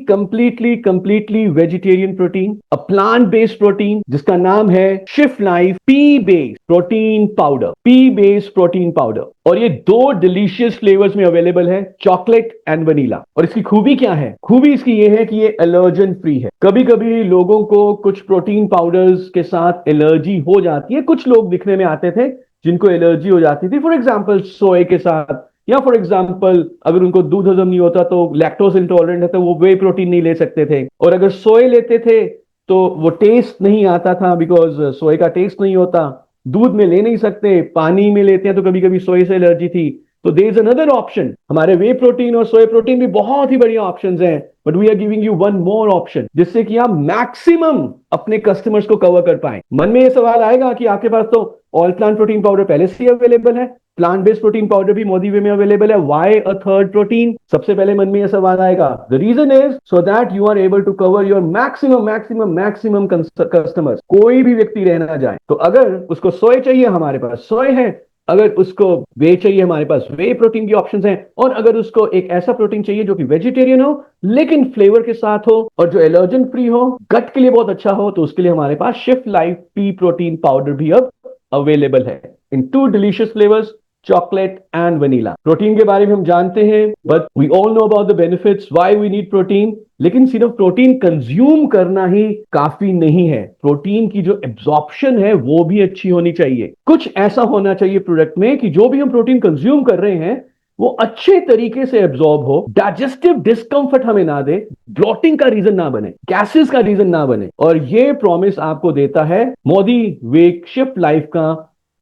vegetarian protein, a plant based protein, जिसका नाम है shift life P based protein powder. P based protein powder, और ये 2 डिलीशियस फ्लेवर्स में अवेलेबल है, चॉकलेट एंड वनीला। और इसकी खूबी क्या है? खूबी इसकी ये है कि ये एलर्जन फ्री है। कभी कभी लोगों को कुछ प्रोटीन पाउडर्स के साथ एलर्जी हो जाती है। कुछ लोग दिखने में आते थे जिनको एलर्जी हो जाती थी, फॉर एग्जाम्पल सोए के साथ, या फॉर एग्जाम्पल अगर उनको दूध हजम नहीं होता तो लैक्टोज इंटॉलरेंट है तो वो वे प्रोटीन नहीं ले सकते थे। और अगर सोए लेते थे तो वो टेस्ट नहीं आता था, बिकॉज सोए का टेस्ट नहीं होता। दूध में ले नहीं सकते, पानी में लेते हैं तो कभी कभी सोए से एलर्जी थी। तो देयर इज अनदर ऑप्शन। हमारे वे प्रोटीन और सोए प्रोटीन भी बहुत ही बढ़िया ऑप्शंस हैं, but we are giving you one more option, जिससे कि आप मैक्सिमम अपने कस्टमर्स को कवर कर पाए। मन में ये सवाल आएगा कि आपके पास तो ऑल प्लांट प्रोटीन पाउडर पहले से ही अवेलेबल है, प्लांट बेस्ड प्रोटीन पाउडर भी मोदी वे में अवेलेबल है, व्हाई अ थर्ड प्रोटीन? सबसे पहले मन में यह सवाल आएगा। The reason is so that you are able to cover your maximum customers. कोई भी व्यक्ति रह ना जाए, तो अगर उसको सोए चाहिए, हमारे पास सोए है। अगर उसको वे चाहिए, हमारे पास वे प्रोटीन की ऑप्शंस हैं। और अगर उसको एक ऐसा प्रोटीन चाहिए जो कि वेजिटेरियन हो लेकिन फ्लेवर के साथ हो और जो एलर्जन फ्री हो, गट के लिए बहुत अच्छा हो, तो उसके लिए हमारे पास shift life pea protein powder भी अब अवेलेबल है in two delicious flavours, chocolate and vanilla. Protein के बारे में हम जानते हैं, but we all know about the benefits why we need protein. लेकिन सिर्फ प्रोटीन कंज्यूम करना ही काफी नहीं है, प्रोटीन की जो एब्जॉर्प्शन है वो भी अच्छी होनी चाहिए। कुछ ऐसा होना चाहिए प्रोडक्ट में कि जो भी हम प्रोटीन कंज्यूम कर रहे हैं वो अच्छे तरीके से एब्जॉर्ब हो, डाइजेस्टिव डिस्कंफर्ट हमें ना दे, ब्लोटिंग का रीजन ना बने, गैसेस का रीजन ना बने। और ये प्रॉमिस आपको देता है मोदी वेक शिफ्ट लाइफ का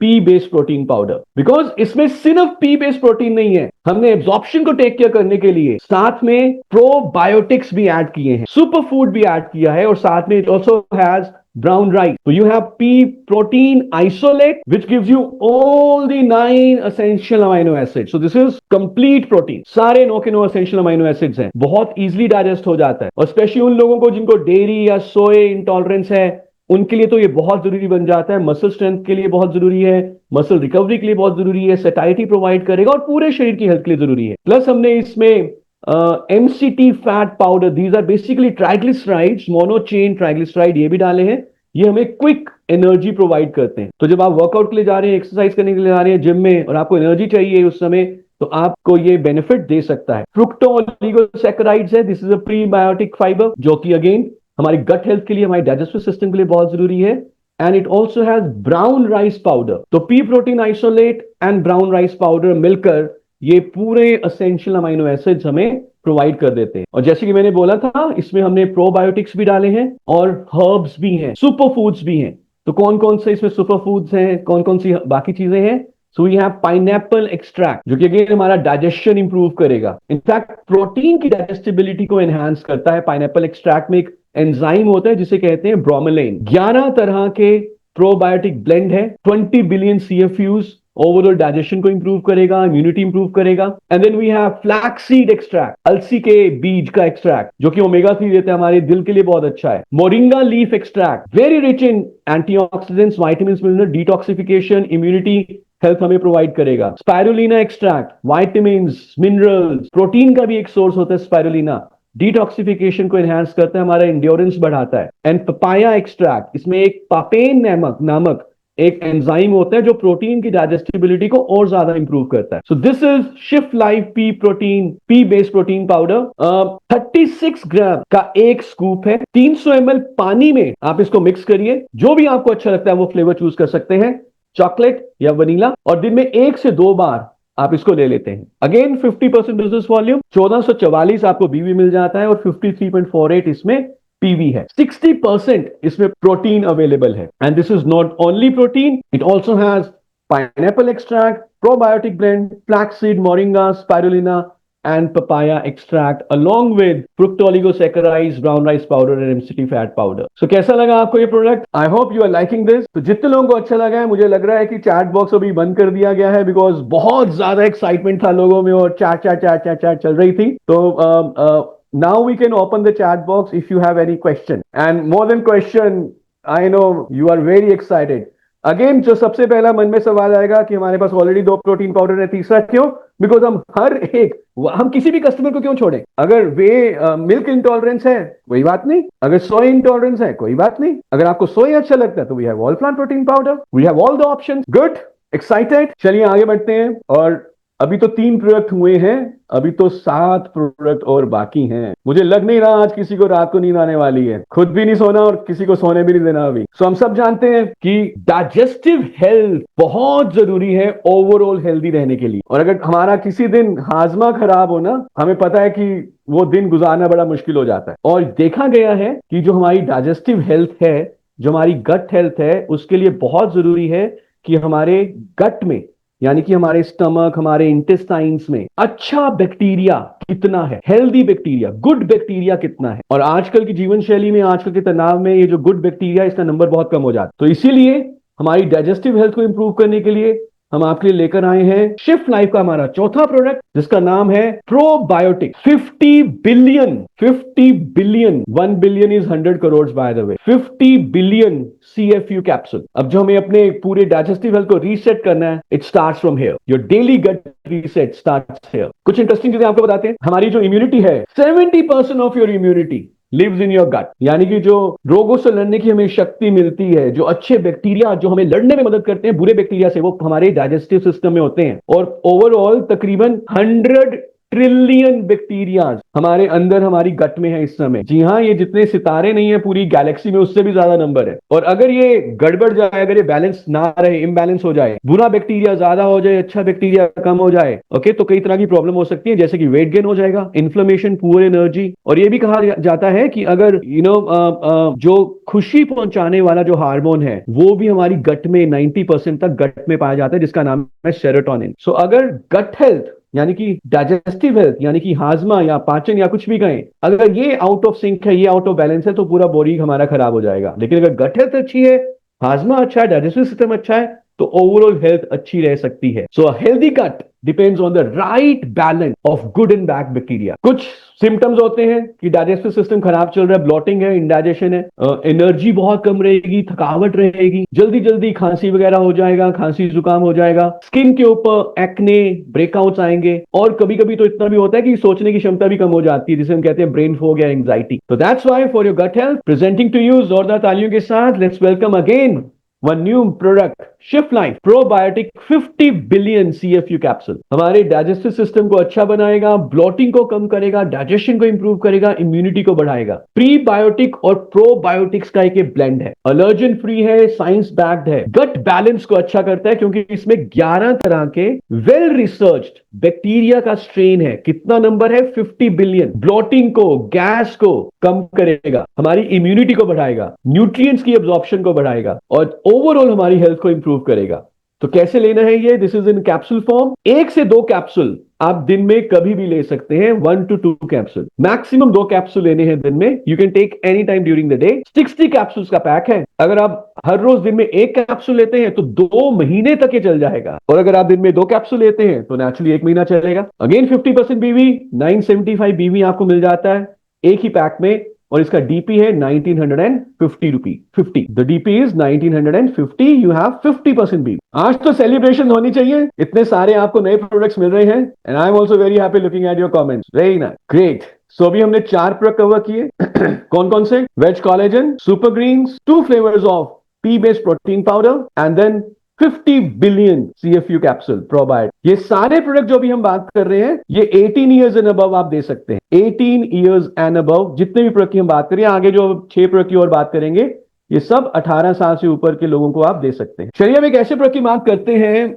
P based protein powder. Because इसमें सिर्फ पी बेस्ड प्रोटीन नहीं है, हमने एब्जॉर्प्शन को टेक केयर करने के लिए साथ में प्रोबायोटिक्स भी ऐड किए हैं, सुपर फूड भी ऐड किया है, और साथ में it also has brown rice. So you have pea protein isolate, which gives you all the 9 essential amino acids. So this is complete protein. सारे 9 के 9 essential amino acids हैं, बहुत easily digest हो जाता है। और स्पेशली उन लोगों को जिनको डेयरी या सोए इंटॉलरेंस है, उनके लिए तो ये बहुत जरूरी बन जाता है। मसल स्ट्रेंथ के लिए बहुत जरूरी है, मसल रिकवरी के लिए बहुत जरूरी है, सेटाइटी प्रोवाइड करेगा और पूरे शरीर की हेल्थ के लिए जरूरी है। प्लस हमने इसमें MCT fat powder, these are basically triglycerides, mono chain triglyceride, ये भी डाले हैं। ये हमें क्विक एनर्जी प्रोवाइड करते हैं। तो जब आप वर्कआउट के लिए जा रहे हैं, एक्सरसाइज करने के लिए जा रहे हैं जिम में, और आपको एनर्जी चाहिए उस समय, तो आपको ये बेनिफिट दे सकता है। फ्रुक्टो ओलिगोसैकेराइड्स है, this is a prebiotic fibre जो कि अगेन हमारी गट हेल्थ के लिए, हमारे डाइजेस्टिव सिस्टम के लिए बहुत जरूरी है। And it also has brown rice powder. तो pea protein isolate and brown rice powder मिलकर ये पूरे असेंशियल अमीनो एसिड्स हमें प्रोवाइड कर देते हैं। और जैसे कि मैंने बोला था, इसमें हमने प्रोबायोटिक्स भी डाले हैं और हर्ब्स भी हैं, सुपर फूड्स भी हैं। तो कौन कौन से इसमें सुपर फूड्स हैं, कौन कौन सी बाकी चीजें हैं? So we have pineapple extract, जो कि अगेन हमारा डाइजेशन इंप्रूव करेगा। इनफैक्ट प्रोटीन की डाइजेस्टिबिलिटी को एनहांस करता है। पाइनएप्पल एक्सट्रैक्ट में एक एंजाइम होता है जिसे कहते हैं ब्रोमेलेन। 11 तरह के प्रोबायोटिक ब्लेंड है, 20 बिलियन CFUs, ओवरऑल डाइजेशन को इंप्रूव करेगा, इम्यूनिटी इंप्रूव करेगा। And then we have flax seed extract, अलसी के बीज का एक्सट्रैक्ट, जो कि ओमेगा 3 देता है, हमारे दिल के लिए बहुत अच्छा है। Moringa leaf extract, very rich in antioxidants, vitamins, mineral, detoxification, immunity, health हमें प्रोवाइड करेगा। Spirulina extract, vitamins, minerals, protein का भी एक सोर्स होता है स्पाइरुलिना, डिटॉक्सिफिकेशन को एनहांस करता है, हमारा एंड्योरेंस बढ़ाता है। एंड पपाया एक्सट्रैक्ट, इसमें एक पापेन नामक एक एंजाइम होता है जो प्रोटीन की डाइजेस्टिबिलिटी को और ज्यादा इंप्रूव करता है। So this is shift life pea protein, P based protein powder. 36 ग्राम का एक स्कूप है, 300 ml पानी में आप इसको मिक्स करिए, जो भी आपको अच्छा लगता है वो फ्लेवर चूज कर सकते हैं, चॉकलेट या वनीला, और दिन में 1 से 2 बार आप इसको ले लेते हैं। अगेन 50% बिजनेस वॉल्यूम, 1444 आपको बीवी मिल जाता है, और 53.48 इसमें पीवी है। 60% इसमें प्रोटीन अवेलेबल है। And this is not only protein, it also has pineapple extract, probiotic blend, flaxseed, moringa, spirulina and papaya extract along with fructooligosaccharides, brown rice powder and MCT fat powder. So कैसा लगा आपको ये product? I hope you are liking this. तो जितने लोगों को अच्छा लगा है, मुझे लग रहा है कि चैट बॉक्स अभी बंद कर दिया गया है, बिकॉज बहुत ज्यादा एक्साइटमेंट था लोगों में और चैट चल रही थी। तो now we can open the chat box if you have any question. And more than question, I know you are very excited. Again जो सबसे पहला मन में सवाल आएगा कि हमारे पास ऑलरेडी 2 प्रोटीन पाउडर है, तीसरा क्यों? बिकॉज हम किसी भी कस्टमर को क्यों छोड़ें? अगर वे मिल्क इंटॉलरेंस है कोई बात नहीं, अगर सोय इंटॉलरेंस है कोई बात नहीं, अगर आपको सोय अच्छा लगता है तो we have all plant protein powder, we have all the options. Good, excited. चलिए आगे बढ़ते हैं। और अभी तो 3 प्रोडक्ट हुए हैं, अभी तो 7 प्रोडक्ट और बाकी हैं। मुझे लग नहीं रहा आज किसी को रात को नींद आने वाली है, खुद भी नहीं सोना और किसी को सोने भी नहीं देना अभी। सो हम सब जानते हैं कि डाइजेस्टिव हेल्थ बहुत जरूरी है ओवरऑल हेल्दी रहने के लिए। और अगर हमारा किसी दिन हाजमा खराब हो ना, हमें पता है कि वो दिन गुजारना बड़ा मुश्किल हो जाता है। और देखा गया है कि जो हमारी डाइजेस्टिव हेल्थ है, जो हमारी गट हेल्थ है, उसके लिए बहुत जरूरी है कि हमारे गट में, यानी कि हमारे स्टमक, हमारे इंटेस्टाइन्स में अच्छा बैक्टीरिया कितना है, हेल्दी बैक्टीरिया, गुड बैक्टीरिया कितना है। और आजकल की जीवन शैली में, आजकल के तनाव में, ये जो गुड बैक्टीरिया, इसका नंबर बहुत कम हो जाता है। तो इसीलिए हमारी डाइजेस्टिव हेल्थ को इंप्रूव करने के लिए हम आपके लिए लेकर आए हैं शिफ्ट लाइफ का हमारा चौथा प्रोडक्ट, जिसका नाम है probiotic. 50 billion 1 billion is 100 crore bye the way, 50 billion CFU capsule. अब जो हमें अपने पूरे डाइजेस्टिव हेल्थ को रीसेट करना है, it starts from here. Your daily gut reset starts here. कुछ इंटरेस्टिंग चीजें आपको बताते हैं। हमारी जो इम्यूनिटी है, 70% of your immunity lives in your gut, यानी कि जो रोगों से लड़ने की हमें शक्ति मिलती है, जो अच्छे बैक्टीरिया जो हमें लड़ने में मदद करते हैं बुरे बैक्टीरिया से, वो हमारे डाइजेस्टिव सिस्टम में होते हैं। और ओवरऑल तकरीबन 100 ट्रिलियन बैक्टीरिया हमारे अंदर हमारी गट में है इस समय। जी हाँ, ये जितने सितारे नहीं है पूरी गैलेक्सी में, उससे भी ज्यादा नंबर है। और अगर ये गड़बड़ जाए, अगर ये बैलेंस ना रहे, इम्बैलेंस हो जाए, बुरा बैक्टीरिया ज्यादा हो जाए, अच्छा बैक्टीरिया कम हो जाए, ओके, तो कई तरह की प्रॉब्लम हो सकती है, जैसे कि वेट गेन हो जाएगा, इन्फ्लेमेशन, पुअर एनर्जी। और ये भी कहा जाता है कि अगर जो खुशी पहुंचाने वाला जो हार्मोन है, वो भी हमारी गट में 90% तक गट में पाया जाता है, जिसका नाम है सेरोटोनिन। सो अगर गट हेल्थ यानी कि डाइजेस्टिव हेल्थ, यानी कि हाजमा या पाचन या कुछ भी कहें, अगर ये आउट ऑफ सिंक है, ये आउट ऑफ बैलेंस है, तो पूरा बॉडी हमारा खराब हो जाएगा। लेकिन अगर गट हेल्थ अच्छी है, हाजमा अच्छा है, डाइजेस्टिव सिस्टम अच्छा है, तो ओवरऑल हेल्थ अच्छी रह सकती है। So healthy gut depends on the right balance of good and bad bacteria. कुछ सिम्टम्स होते हैं कि डाइजेस्टिव सिस्टम खराब चल रहा है, ब्लॉटिंग है, इंडाइजेशन है, एनर्जी बहुत कम रहेगी, थकावट रहेगी, जल्दी जल्दी खांसी वगैरह हो जाएगा, खांसी जुकाम हो जाएगा, स्किन के ऊपर एक्ने, ब्रेकआउट्स आएंगे, और कभी कभी तो इतना भी होता है कि सोचने की क्षमता भी कम हो जाती है, जिसे हम कहते हैं ब्रेन फॉग या एंग्जाइटी। तो that's why for your gut health, presenting to you जोरदार तालियों के साथ, let's welcome again one new product, shift life probiotic 50 billion CFU capsule. हमारे डाइजेस्टिव सिस्टम को अच्छा बनाएगा, ब्लॉटिंग को कम करेगा, डाइजेशन को इंप्रूव करेगा, इम्यूनिटी को बढ़ाएगा। प्रीबायोटिक और प्रोबायोटिक्स का एक ब्लेंड है, अलर्जन फ्री है, साइंस बैक्ड है, गट बैलेंस को अच्छा करता है, क्योंकि इसमें 11 तरह के वेल रिसर्च्ड बैक्टीरिया का स्ट्रेन है। कितना नंबर है? 50 बिलियन। ब्लॉटिंग को, गैस को कम करेगा, हमारी इम्यूनिटी को बढ़ाएगा, न्यूट्रिएंट्स की एब्जॉर्प्शन को बढ़ाएगा, और ओवरऑल हमारी हेल्थ को इंप्रूव करेगा। तो कैसे लेना है ये? This is in capsule form. 1 से 2 कैप्सूल आप दिन में कभी भी ले सकते हैं, 1 to 2 कैप्सूल, मैक्सिमम 2 कैप्सूल लेने हैं दिन में। You can take any time during the day. 60 capsules का पैक है। अगर आप हर रोज दिन में 1 कैप्सूल लेते हैं तो 2 महीने तक ये चल जाएगा, और अगर आप दिन में 2 कैप्सूल लेते हैं तो नेचुरली 1 महीना चलेगा। अगेन 50% BV, 975 BV आपको मिल जाता है एक ही पैक में, और इसका डीपी है 1950 rupee. 50, the DP is 1950, you have 50% B. आज तो सेलिब्रेशन होनी चाहिए, इतने सारे आपको नए प्रोडक्ट्स मिल रहे हैं, and I am also very happy looking at your comments. Very nice, great. So अभी हमने 4 प्रोडक्ट कवर किए। कौन कौन से? Veg collagen, super greens, 2 flavours of pea based protein powder, and then 50 billion CFU capsule probiotic. ये सारे product जो अभी हम बात कर रहे हैं, ये 18 ईयर्स एंड अबव आप दे सकते हैं। 18 ईयर्स एंड अबव जितने भी प्रोडक्ट की हम बात करें, आगे जो 6 प्रोडक्ट की और बात करेंगे, ये सब 18 साल से ऊपर के लोगों को आप दे सकते हैं। चलिए अब एक ऐसे प्रोडक्ट की बात करते हैं,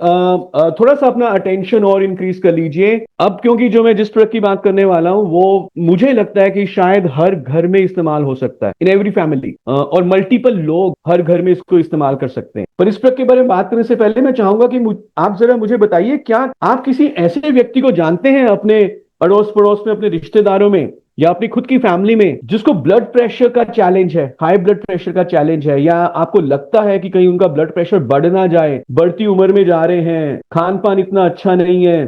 थोड़ा सा अपना अटेंशन और इंक्रीज कर लीजिए अब, क्योंकि जो मैं जिस प्रोडक्ट की बात करने वाला हूं वो मुझे लगता है कि शायद हर घर में इस्तेमाल हो सकता है, इन एवरी फैमिली, और मल्टीपल लोग हर घर में इसको इस्तेमाल कर सकते हैं। पर इस प्रोडक्ट के बारे में बात करने से पहले मैं चाहूंगा कि आप जरा मुझे बताइए, क्या आप किसी ऐसे व्यक्ति को जानते हैं अपने अड़ोस पड़ोस में, अपने रिश्तेदारों में, या अपनी खुद की फैमिली में, जिसको ब्लड प्रेशर का चैलेंज है, हाई ब्लड प्रेशर का चैलेंज है, या आपको लगता है कि कहीं उनका ब्लड प्रेशर बढ़ ना जाए, बढ़ती उम्र में जा रहे हैं, खान पान इतना अच्छा नहीं है,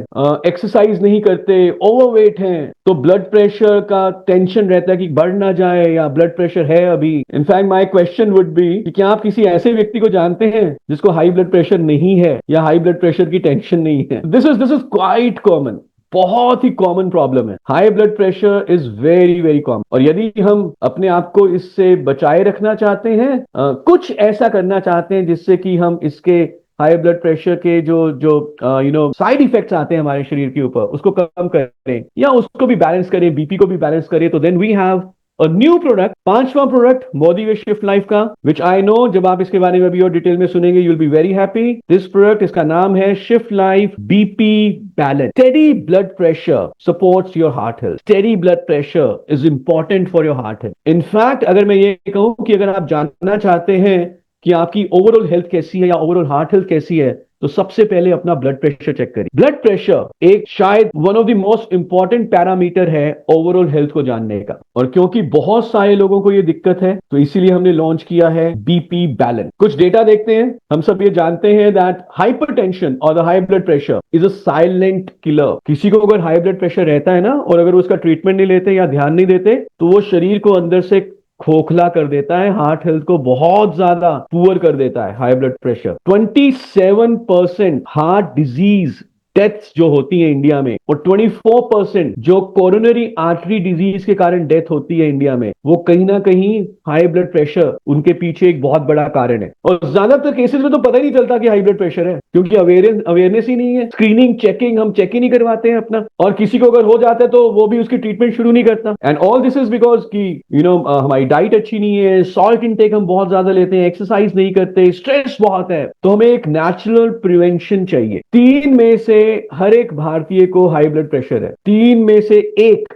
एक्सरसाइज नहीं करते, ओवरवेट हैं, तो ब्लड प्रेशर का टेंशन रहता है कि बढ़ ना जाए, या ब्लड प्रेशर है अभी। In fact my question would be कि क्या आप किसी ऐसे व्यक्ति को जानते हैं जिसको हाई ब्लड प्रेशर नहीं है, या हाई ब्लड प्रेशर की टेंशन नहीं है? दिस इज क्वाइट कॉमन, बहुत ही कॉमन प्रॉब्लम है। High blood pressure is very very common, और यदि हम अपने आप को इससे बचाए रखना चाहते हैं, कुछ ऐसा करना चाहते हैं जिससे कि हम इसके हाई ब्लड प्रेशर के जो साइड इफेक्ट्स आते हैं हमारे शरीर के ऊपर, उसको कम करें, या उसको भी बैलेंस करें, बीपी को भी बैलेंस करें, तो then we have a new product, 5वां product Modi way shift life का, विच आई नो जब आप इसके बारे में अभी और डिटेल में सुनेंगे, you will be very happy. This product, इसका नाम है shift life BP balance. Steady blood pressure supports your heart health. Steady blood pressure is important for your heart health. In fact अगर मैं ये कहूं कि अगर आप जानना चाहते हैं कि आपकी ओवरऑल हेल्थ कैसी है, या ओवरऑल हार्ट हेल्थ कैसी है, तो सबसे पहले अपना ब्लड प्रेशर चेक करिए। ब्लड प्रेशर एक शायद one of the most important parameter है ओवरऑल हेल्थ को जानने का, और क्योंकि बहुत सारे लोगों को ये दिक्कत है तो इसीलिए हमने लॉन्च किया है बीपी बैलेंस। कुछ डेटा देखते हैं। हम सब ये जानते हैं दैट हाइपरटेंशन और the high blood pressure is a silent killer. किसी को अगर हाई ब्लड प्रेशर रहता है ना, और अगर उसका ट्रीटमेंट नहीं लेते या ध्यान नहीं देते, तो वो शरीर को अंदर से खोखला कर देता है, हार्ट हेल्थ को बहुत ज्यादा पुअर कर देता है। High blood pressure 27% heart disease deaths जो होती है इंडिया में, और 24% जो कोरोनरी आर्टरी डिजीज के कारण डेथ होती है इंडिया में, वो कहीं ना कहीं हाई ब्लड प्रेशर उनके पीछे एक बहुत बड़ा कारण है। और ज्यादातर केसेस में तो पता ही नहीं चलता कि हाई ब्लड प्रेशर है, क्योंकि अवेयरनेस ही नहीं है। स्क्रीनिंग चेकिंग हम चेक ही नहीं करवाते हैं अपना, और किसी को अगर हो जाता है तो वो भी उसकी ट्रीटमेंट शुरू नहीं करता। And all this is because की हमारी डाइट अच्छी नहीं है, सॉल्ट इनटेक हम बहुत ज्यादा लेते हैं, एक्सरसाइज नहीं करते, स्ट्रेस बहुत है। तो हमें एक नेचुरल प्रिवेंशन चाहिए। 3 में से हर एक भारतीय को हाई ब्लड प्रेशर है। 3 में से एक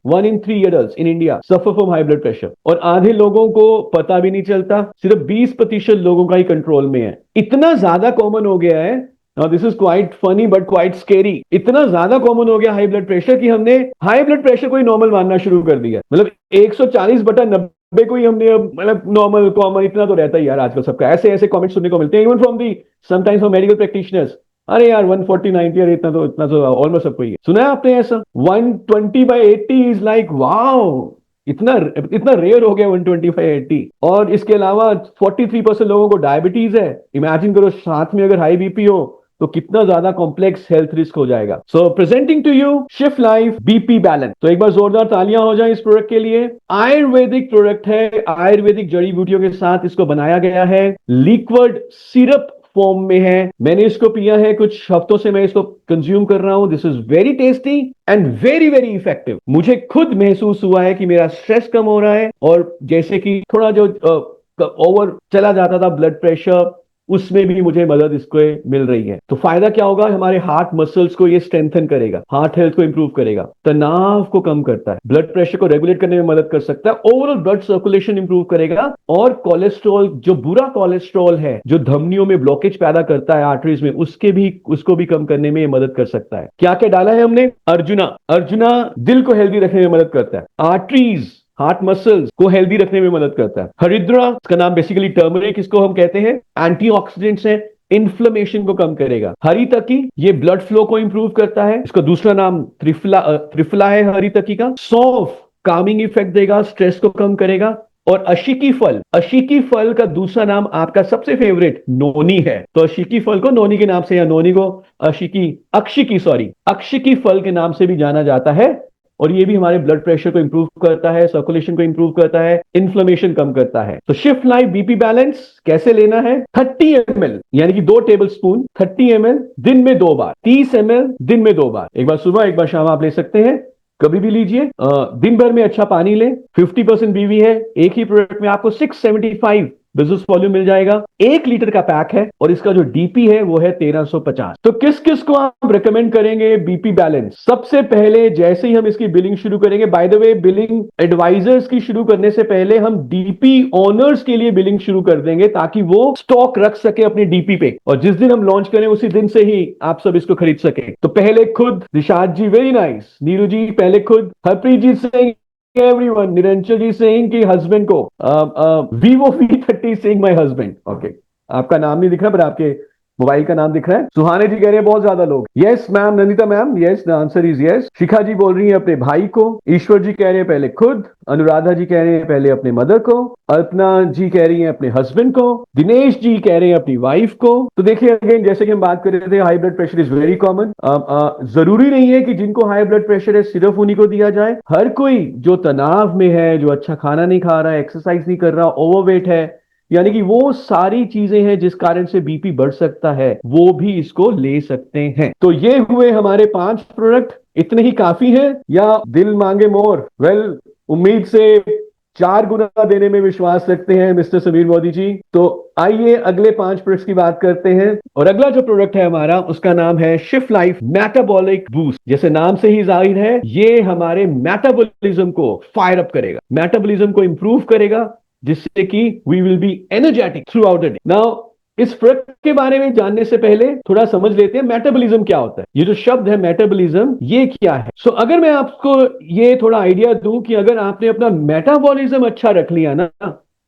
1 in 3 adults in India suffer from high blood pressure, और आधे लोगों को पता भी नहीं चलता। सिर्फ 20% लोगों का ही कंट्रोल में है। इतना ज्यादा कॉमन हो गया है। Now this is quite funny but quite scary। इतना ज्यादा कॉमन हो गया हाई ब्लड प्रेशर कि हमने हाई ब्लड प्रेशर को ही नॉर्मल मानना शुरू कर दिया। मतलब 140/90 को ही हमने अब मतलब नॉर्मल कॉमन इतना तो रहता ही यार आजकल सबका। ऐसे ऐसे कमेंट सुनने को मिलते हैं even from the sometimes from medical practitioners. अरे यार 140/90 यार इतना तो ऑलमोस्ट सबको ही है। सुना है आपने ऐसा? 120/80 इज लाइक वाओ, इतना इतना रेयर हो गया 120/80। और इसके अलावा 43% लोगों को डायबिटीज है। इमेजिन करो साथ में अगर हाई बीपी हो तो कितना ज्यादा कॉम्प्लेक्स हेल्थ रिस्क हो जाएगा। So presenting to you shift life BP balance. तो एक बार जोरदार तालियां हो जाए इस प्रोडक्ट के लिए। आयुर्वेदिक प्रोडक्ट है, आयुर्वेदिक जड़ी बूटियों के साथ इसको बनाया गया है। लिक्विड सिरप फॉर्म में है। मैंने इसको पिया है, कुछ हफ्तों से मैं इसको कंज्यूम कर रहा हूं। This is very tasty and very very effective. मुझे खुद महसूस हुआ है कि मेरा स्ट्रेस कम हो रहा है, और जैसे कि थोड़ा जो ओवर चला जाता था ब्लड प्रेशर, उसमें भी मुझे मदद इसको मिल रही है। तो फायदा क्या होगा? हमारे हार्ट मसल्स को ये स्ट्रेंथन करेगा, हार्ट हेल्थ को इंप्रूव करेगा, तनाव को कम करता है, ब्लड प्रेशर को रेगुलेट करने में मदद कर सकता है, ओवरऑल ब्लड सर्कुलेशन इंप्रूव करेगा, और कोलेस्ट्रॉल, जो बुरा कोलेस्ट्रॉल है जो धमनियों में ब्लॉकेज पैदा करता है आर्टरीज में, उसको भी कम करने में मदद कर सकता है। क्या क्या डाला है हमने? अर्जुना दिल को हेल्दी रखने में मदद करता है, आर्टरीज हार्ट मसल्स को हेल्दी रखने में मदद करता है। हरिद्रा, इसका नाम बेसिकली टर्मरिक इसको हम कहते हैं, एंटीऑक्सीडेंट्स है, इन्फ्लेमेशन को कम करेगा। हरी तकी ये ब्लड फ्लो को इंप्रूव करता है, इसका दूसरा नाम त्रिफला है हरी तकी का। सौंफ कामिंग इफेक्ट देगा, स्ट्रेस को कम करेगा। और अशिकी फल का दूसरा नाम आपका सबसे फेवरेट नोनी है, तो अशिकी फल को नोनी के नाम से, या नोनी को अक्षिकी फल के नाम से भी जाना जाता है। और ये भी हमारे ब्लड प्रेशर को इंप्रूव करता है, सर्कुलेशन को इंप्रूव करता है, इन्फ्लेमेशन कम करता है। तो शिफ्ट लाइफ बीपी बैलेंस कैसे लेना है? 30 ml यानी कि 2 टेबल स्पून, 30 ml दिन में 2 बार, 30 ml दिन में 2 बार, एक बार सुबह एक बार शाम आप ले सकते हैं, कभी भी लीजिए। दिन भर में अच्छा पानी लें। 50% बीवी है। एक ही प्रोडक्ट में आपको 675 बिजनेस वॉल्यूम मिल जाएगा। 1 लीटर का पैक है, और इसका जो डीपी है वो है 1350। तो किस किस को आप रेकमेंड करेंगे बीपी बैलेंस? सबसे पहले जैसे ही हम इसकी बिलिंग शुरू करेंगे, by the way billing advisors की शुरू करने से पहले हम डीपी ओनर्स के लिए बिलिंग शुरू कर देंगे, ताकि वो स्टॉक रख सके अपने डीपी पे, और जिस दिन हम लॉन्च करें उसी दिन से ही आप सब इसको खरीद सके। तो पहले खुद निशाद जी, वेरी नाइस, नीरू जी पहले खुद, हरप्रीत जी से everyone, निरंजन जी सिंह की हस्बैंड को, Vivo V30 Singh my husband. Okay, आपका नाम नहीं दिख रहा पर आपके मोबाइल का नाम दिख रहा है। सुहाने जी कह रहे हैं बहुत ज्यादा लोग। Yes ma'am, Nandita ma'am, yes, the answer is yes. Shikha ji बोल रही हैं अपने भाई को। ईश्वर जी कह रहे हैं पहले खुद। अनुराधा जी कह रहे हैं पहले अपने मदर को। अल्पना जी कह रही हैं अपने हस्बैंड को। दिनेश जी कह रहे हैं अपनी वाइफ को। तो देखिए अगेन, जैसे कि हम बात कर रहे थे, high blood pressure is very common. जरूरी नहीं है कि जिनको हाई ब्लड प्रेशर है सिर्फ उन्हीं को दिया जाए। हर कोई जो तनाव में है, जो अच्छा खाना नहीं खा रहा है, एक्सरसाइज नहीं कर रहा, ओवरवेट है, यानी कि वो सारी चीजें हैं जिस कारण से बीपी बढ़ सकता है, वो भी इसको ले सकते हैं। तो ये हुए हमारे 5 प्रोडक्ट। इतने ही काफी है या दिल मांगे मोर? वेल, उम्मीद से 4 गुना देने में विश्वास रखते हैं मिस्टर समीर मोदी जी। तो आइए अगले 5 प्रोडक्ट्स की बात करते हैं। और अगला जो प्रोडक्ट है हमारा, उसका नाम है शिफ्ट लाइफ मेटाबॉलिक बूस्ट। जैसे नाम से ही जाहिर है, ये हमारे मेटाबॉलिज्म को फायर अप करेगा, मेटाबॉलिज्म को इंप्रूव करेगा, जिससे कि we will be energetic throughout the day. Now इस फर्क के बारे में जानने से पहले थोड़ा समझ लेते हैं मेटाबॉलिज्म क्या होता है। ये जो शब्द है मेटाबॉलिज्म, ये क्या है? अगर मैं आपको ये थोड़ा आइडिया दूं कि अगर आपने अपना मेटाबॉलिज्म अच्छा रख लिया ना,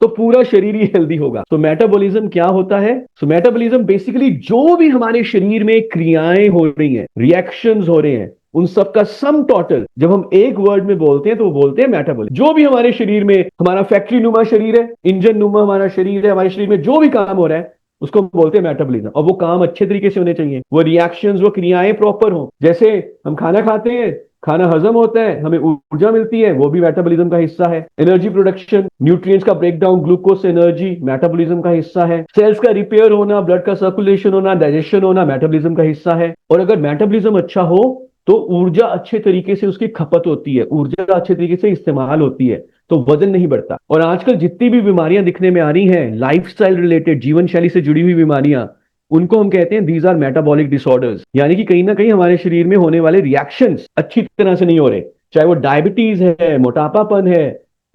तो पूरा शरीर ही हेल्दी होगा। तो मेटाबॉलिज्म क्या होता है? मेटाबॉलिज्म बेसिकली जो भी हमारे शरीर में क्रियाएं हो रही हैं, रिएक्शंस हो रहे हैं, उन सबका सम टोटल जब हम एक वर्ड में बोलते हैं तो वो बोलते हैं मेटाबॉलिज्म। जो भी हमारे शरीर में, हमारा फैक्ट्री नुमा शरीर है, इंजन नुमा हमारा शरीर है, हमारे शरीर में जो भी काम हो रहा है उसको बोलते हैं मेटाबॉलिज्म। और वो काम अच्छे तरीके से होने चाहिए, वो रिएक्शंस, वो क्रियाएं प्रॉपर हो। जैसे हम खाना खाते हैं, खाना हजम होता है, हमें ऊर्जा मिलती है, वो भी मेटाबॉलिज्म का हिस्सा है। एनर्जी प्रोडक्शन, न्यूट्रिएंट्स का ब्रेकडाउन, ग्लूकोज से एनर्जी, मेटाबॉलिज्म का हिस्सा है। सेल्स का रिपेयर होना, ब्लड का सर्कुलेशन होना, डाइजेशन होना, मेटाबॉलिज्म का हिस्सा है। और अगर मेटाबॉलिज्म अच्छा हो तो ऊर्जा अच्छे तरीके से उसकी खपत होती है, ऊर्जा अच्छे तरीके से इस्तेमाल होती है, तो वजन नहीं बढ़ता। और आजकल जितनी भी बीमारियां दिखने में आ रही हैं, लाइफस्टाइल रिलेटेड, जीवन शैली से जुड़ी हुई बीमारियां, उनको हम कहते हैं दीज आर मेटाबॉलिक डिसऑर्डर्स। यानी कि कहीं ना कहीं हमारे शरीर में होने वाले रिएक्शंस अच्छी तरह से नहीं हो रहे, चाहे वो डायबिटीज है, मोटापापन है,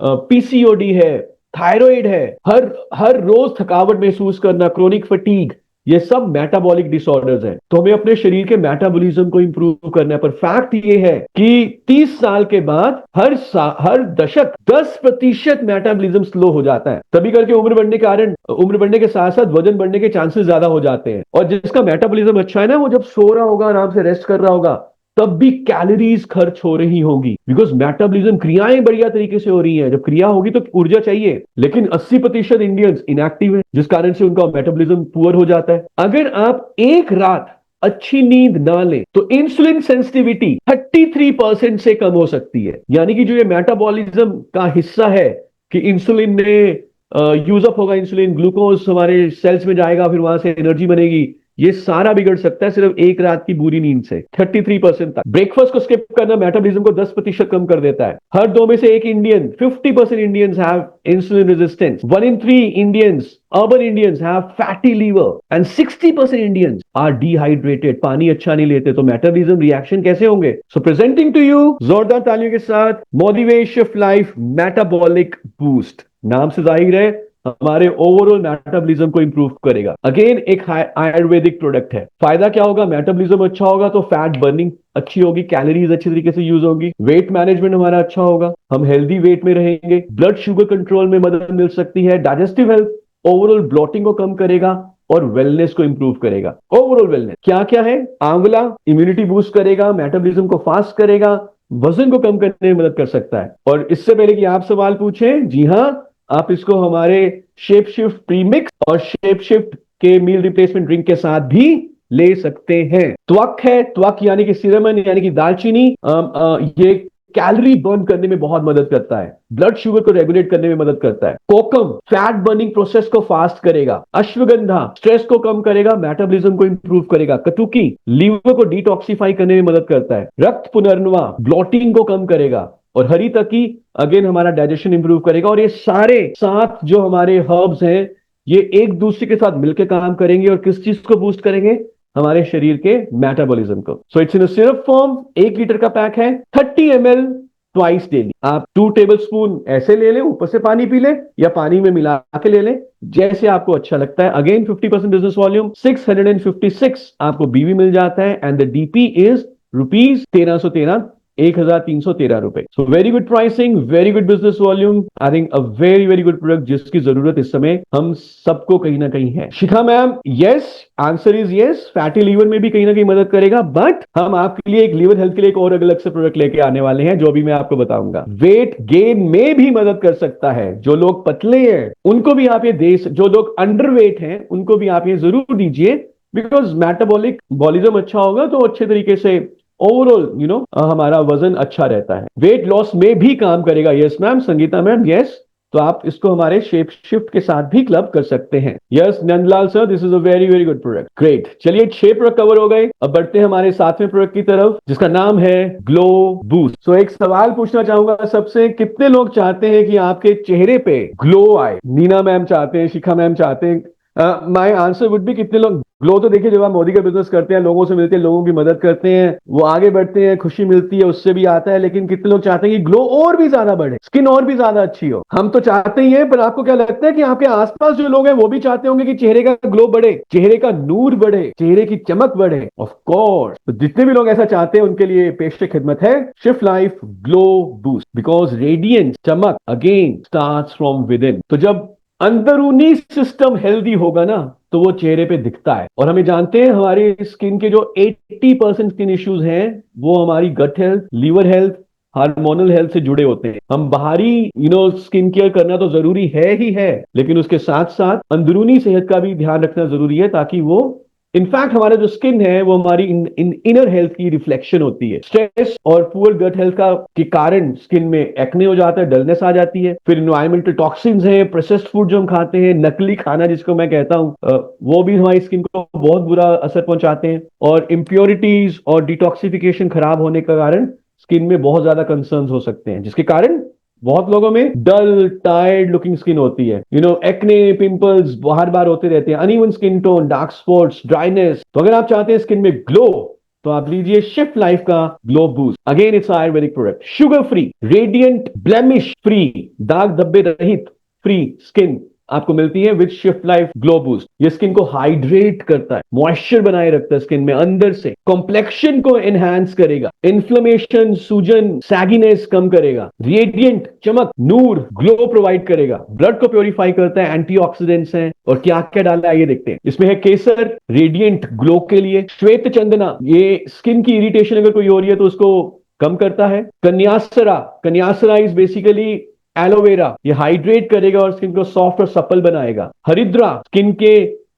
पीसीओडी है, थायराइड है, हर हर रोज थकावट महसूस करना, क्रोनिक फटीग, ये सब मेटाबॉलिक डिसऑर्डर्स हैं। तो हमें अपने शरीर के मेटाबॉलिज्म को इंप्रूव करना है। पर फैक्ट ये है कि 30 साल के बाद हर दशक 10% मेटाबॉलिज्म स्लो हो जाता है। तभी करके उम्र बढ़ने के साथ साथ वजन बढ़ने के चांसेस ज्यादा हो जाते हैं। और जिसका मेटाबॉलिज्म अच्छा है ना, वो जब सो रहा होगा, आराम से रेस्ट कर रहा होगा, तब भी कैलोरीज खर्च हो रही होगी, बिकॉज मेटाबॉलिज्म, क्रियाएं बढ़िया तरीके से हो रही हैं। जब क्रिया होगी तो ऊर्जा चाहिए। लेकिन 80% इंडियंस इनएक्टिव है, जिस कारण से उनका मेटाबॉलिज्म पुअर हो जाता है। अगर आप एक रात अच्छी नींद ना लें तो इंसुलिन सेंसिटिविटी 33% से कम हो सकती है। यानी कि जो ये मेटाबॉलिज्म का हिस्सा है कि इंसुलिन ने यूज अप होगा, इंसुलिन, ग्लूकोज हमारे सेल्स में जाएगा, फिर वहां से एनर्जी बनेगी, ये सारा बिगड़ सकता है सिर्फ एक रात की बुरी नींद से। 33% तक। ब्रेकफास्ट को स्किप करना मेटाबॉलिज्म को 10% कम कर देता है। हर दो में से एक Indian, 50% Indians have insulin resistance. 1 in 3 Indians, urban Indians, have fatty liver and 60% Indians are dehydrated. पानी अच्छा नहीं लेते, तो मेटाबॉलिज्म रिएक्शन कैसे होंगे? सो प्रेजेंटिंग टू यू जोरदार तालियों के साथ motivate shift life metabolic boost. नाम से जाहिर है हमारे ओवरऑल मेटाबॉलिज्म को इंप्रूव करेगा। अगेन एक आयुर्वेदिक प्रोडक्ट है। फायदा क्या होगा? मेटाबॉलिज्म अच्छा होगा तो फैट बर्निंग अच्छी होगी, कैलोरीज अच्छी तरीके से यूज होगी, वेट मैनेजमेंट हमारा अच्छा होगा, हम हेल्दी वेट में रहेंगे, ब्लड शुगर कंट्रोल में मदद मिल सकती है, डाइजेस्टिव हेल्थ, ओवरऑल ब्लॉटिंग को कम करेगा और वेलनेस को इंप्रूव करेगा। ओवरऑल वेलनेस क्या क्या है? आंवला इम्यूनिटी बूस्ट करेगा, मेटाबॉलिज्म को फास्ट करेगा, वजन को कम करने में मदद कर सकता है। और इससे पहले कि आप सवाल पूछें, जी हाँ, आप इसको हमारे शेप शिफ्ट प्रीमिक्स और शेप शिफ्ट के मील रिप्लेसमेंट ड्रिंक के साथ भी ले सकते हैं। त्वक है, त्वक यानी कि सिनेमन यानी कि दालचीनी, ये कैलोरी बर्न करने में बहुत मदद करता है, ब्लड शुगर को रेगुलेट करने में मदद करता है। कोकम फैट बर्निंग प्रोसेस को फास्ट करेगा। अश्वगंधा स्ट्रेस को कम करेगा, मेटाबॉलिज्म को इंप्रूव करेगा। कटुकी लीवर को डिटॉक्सिफाई करने में मदद करता है। रक्त पुनर्नवा ब्लॉटिंग को कम करेगा। और हरी तकी अगेन हमारा डाइजेशन इंप्रूव करेगा। और ये सारे 7 जो हमारे हर्ब्स हैं, ये एक दूसरे के साथ मिलकर काम करेंगे और किस चीज को बूस्ट करेंगे? हमारे शरीर के मेटाबॉलिज्म को। So it's in syrup form, 1 litre का पैक है, 30 ml ट्वाइस डेली। आप 2 टेबल स्पून ऐसे ले लें, ऊपर से पानी पी ले, या पानी में मिला के ले लें, जैसे आपको अच्छा लगता है। अगेन 50% बिजनेस वॉल्यूम, 656 आपको बीवी मिल जाता है। एंड द डीपी इज ₹1313, 1313 रुपए। So very good pricing, very good business volume, I think a very very good product जिसकी जरूरत इस समय हम सबको कहीं ना कहीं है। Shikha ma'am, yes, answer is yes, fatty liver में भी कहीं ना कहीं मदद करेगा, बट हम आपके लिए एक लीवर हेल्थ के लिए एक और अलग से प्रोडक्ट लेके आने वाले हैं, जो भी मैं आपको बताऊंगा। वेट गेन में भी मदद कर सकता है। जो लोग पतले हैं उनको भी आप ये दे, जो लोग अंडरवेट हैं उनको भी आप ये जरूर दीजिए, बिकॉज मेटाबॉलिक बॉलिज्म अच्छा होगा तो अच्छे तरीके से ओवरऑल हमारा वजन अच्छा रहता है। वेट लॉस में भी काम करेगा। Yes ma'am, Sangeeta ma'am, yes. तो आप इसको हमारे शेप शिफ्ट के साथ भी क्लब कर सकते हैं। Yes Nandlal sir, this is a very very good product. Great, चलिए 6 प्रोडक्ट कवर हो गए। अब बढ़ते हैं हमारे 7वें प्रोडक्ट की तरफ, जिसका नाम है ग्लो बूस्ट। सो एक सवाल पूछना चाहूंगा सबसे, कितने लोग चाहते हैं कि आपके चेहरे पे ग्लो आए? नीना मैम चाहते हैं, शिखा मैम चाहते हैं। माय आंसर वुड बी, कितने लोग ग्लो तो देखिए, जब आप मोदी का बिजनेस करते हैं, लोगों से मिलते हैं, लोगों की मदद करते हैं, वो आगे बढ़ते हैं, खुशी मिलती है, उससे भी आता है। लेकिन कितने लोग चाहते हैं कि ग्लो और भी ज्यादा बढ़े, स्किन और भी ज्यादा अच्छी हो? हम तो चाहते ही हैं, पर आपको क्या लगता है कि आपके आसपास जो लोग हैं वो भी चाहते होंगे कि चेहरे का ग्लो बढ़े, चेहरे का नूर बढ़े, चेहरे की चमक बढ़े? Of course. तो जितने भी लोग ऐसा चाहते हैं उनके लिए पेश खिदमत है shift life glow boost, because radiance, चमक again starts from within. तो जब अंदरूनी सिस्टम हेल्दी होगा ना, तो वो चेहरे पे दिखता है। और हमें जानते हैं हमारे स्किन के जो 80% स्किन इश्यूज हैं, वो हमारी gut health, liver health, hormonal health से जुड़े होते हैं। हम बाहरी स्किन केयर करना तो जरूरी है ही है, लेकिन उसके साथ साथ अंदरूनी सेहत का भी ध्यान रखना जरूरी है, ताकि वो इनफैक्ट हमारा जो स्किन है वो हमारी इनर हेल्थ की रिफ्लेक्शन होती है। स्ट्रेस और पुअर गट हेल्थ का के कारण स्किन में एक्ने हो जाता है, डलनेस आ जाती है। फिर इन्वायरमेंटल टॉक्सिन्स हैं, प्रोसेस्ड फूड जो हम खाते हैं, नकली खाना जिसको मैं कहता हूं, वो भी हमारी स्किन को बहुत बुरा असर पहुंचाते हैं। और इम्प्योरिटीज और डिटॉक्सिफिकेशन खराब होने के कारण स्किन में बहुत ज्यादा कंसर्न्स हो सकते हैं, जिसके कारण बहुत लोगों में डल टायर्ड लुकिंग स्किन होती है। एक्ने, पिंपल्स बार बार होते रहते हैं, uneven skin tone, dark spots, dryness. तो अगर आप चाहते हैं स्किन में ग्लो, तो आप लीजिए शिफ्ट लाइफ का glow boost. Again it's ayurvedic product, sugar free, radiant, blemish free, दाग धब्बे रहित फ्री स्किन आपको मिलती है with shift life glow boost. ये स्किन को हाइड्रेट करता है, मॉइस्चर बनाए रखता है स्किन में अंदर से, कॉम्प्लेक्शन को एनहांस करेगा, इन्फ्लेमेशन, सूजन, सैगीनेस कम करेगा, रेडियंट, चमक, नूर, ग्लो प्रोवाइड करेगा, ब्लड को प्योरीफाई करता है, एंटीऑक्सीडेंट्स हैं। और क्या क्या डाला है ये देखते हैं। इसमें है केसर, रेडियंट ग्लो के लिए। श्वेत चंदना, ये स्किन की इरिटेशन अगर कोई हो रही है तो उसको कम करता है। कन्यासरा, कन्यासरा इज बेसिकली एलोवेरा, ये हाइड्रेट करेगा और स्किन को सॉफ्ट और सपल बनाएगा। हरिद्रा स्किन के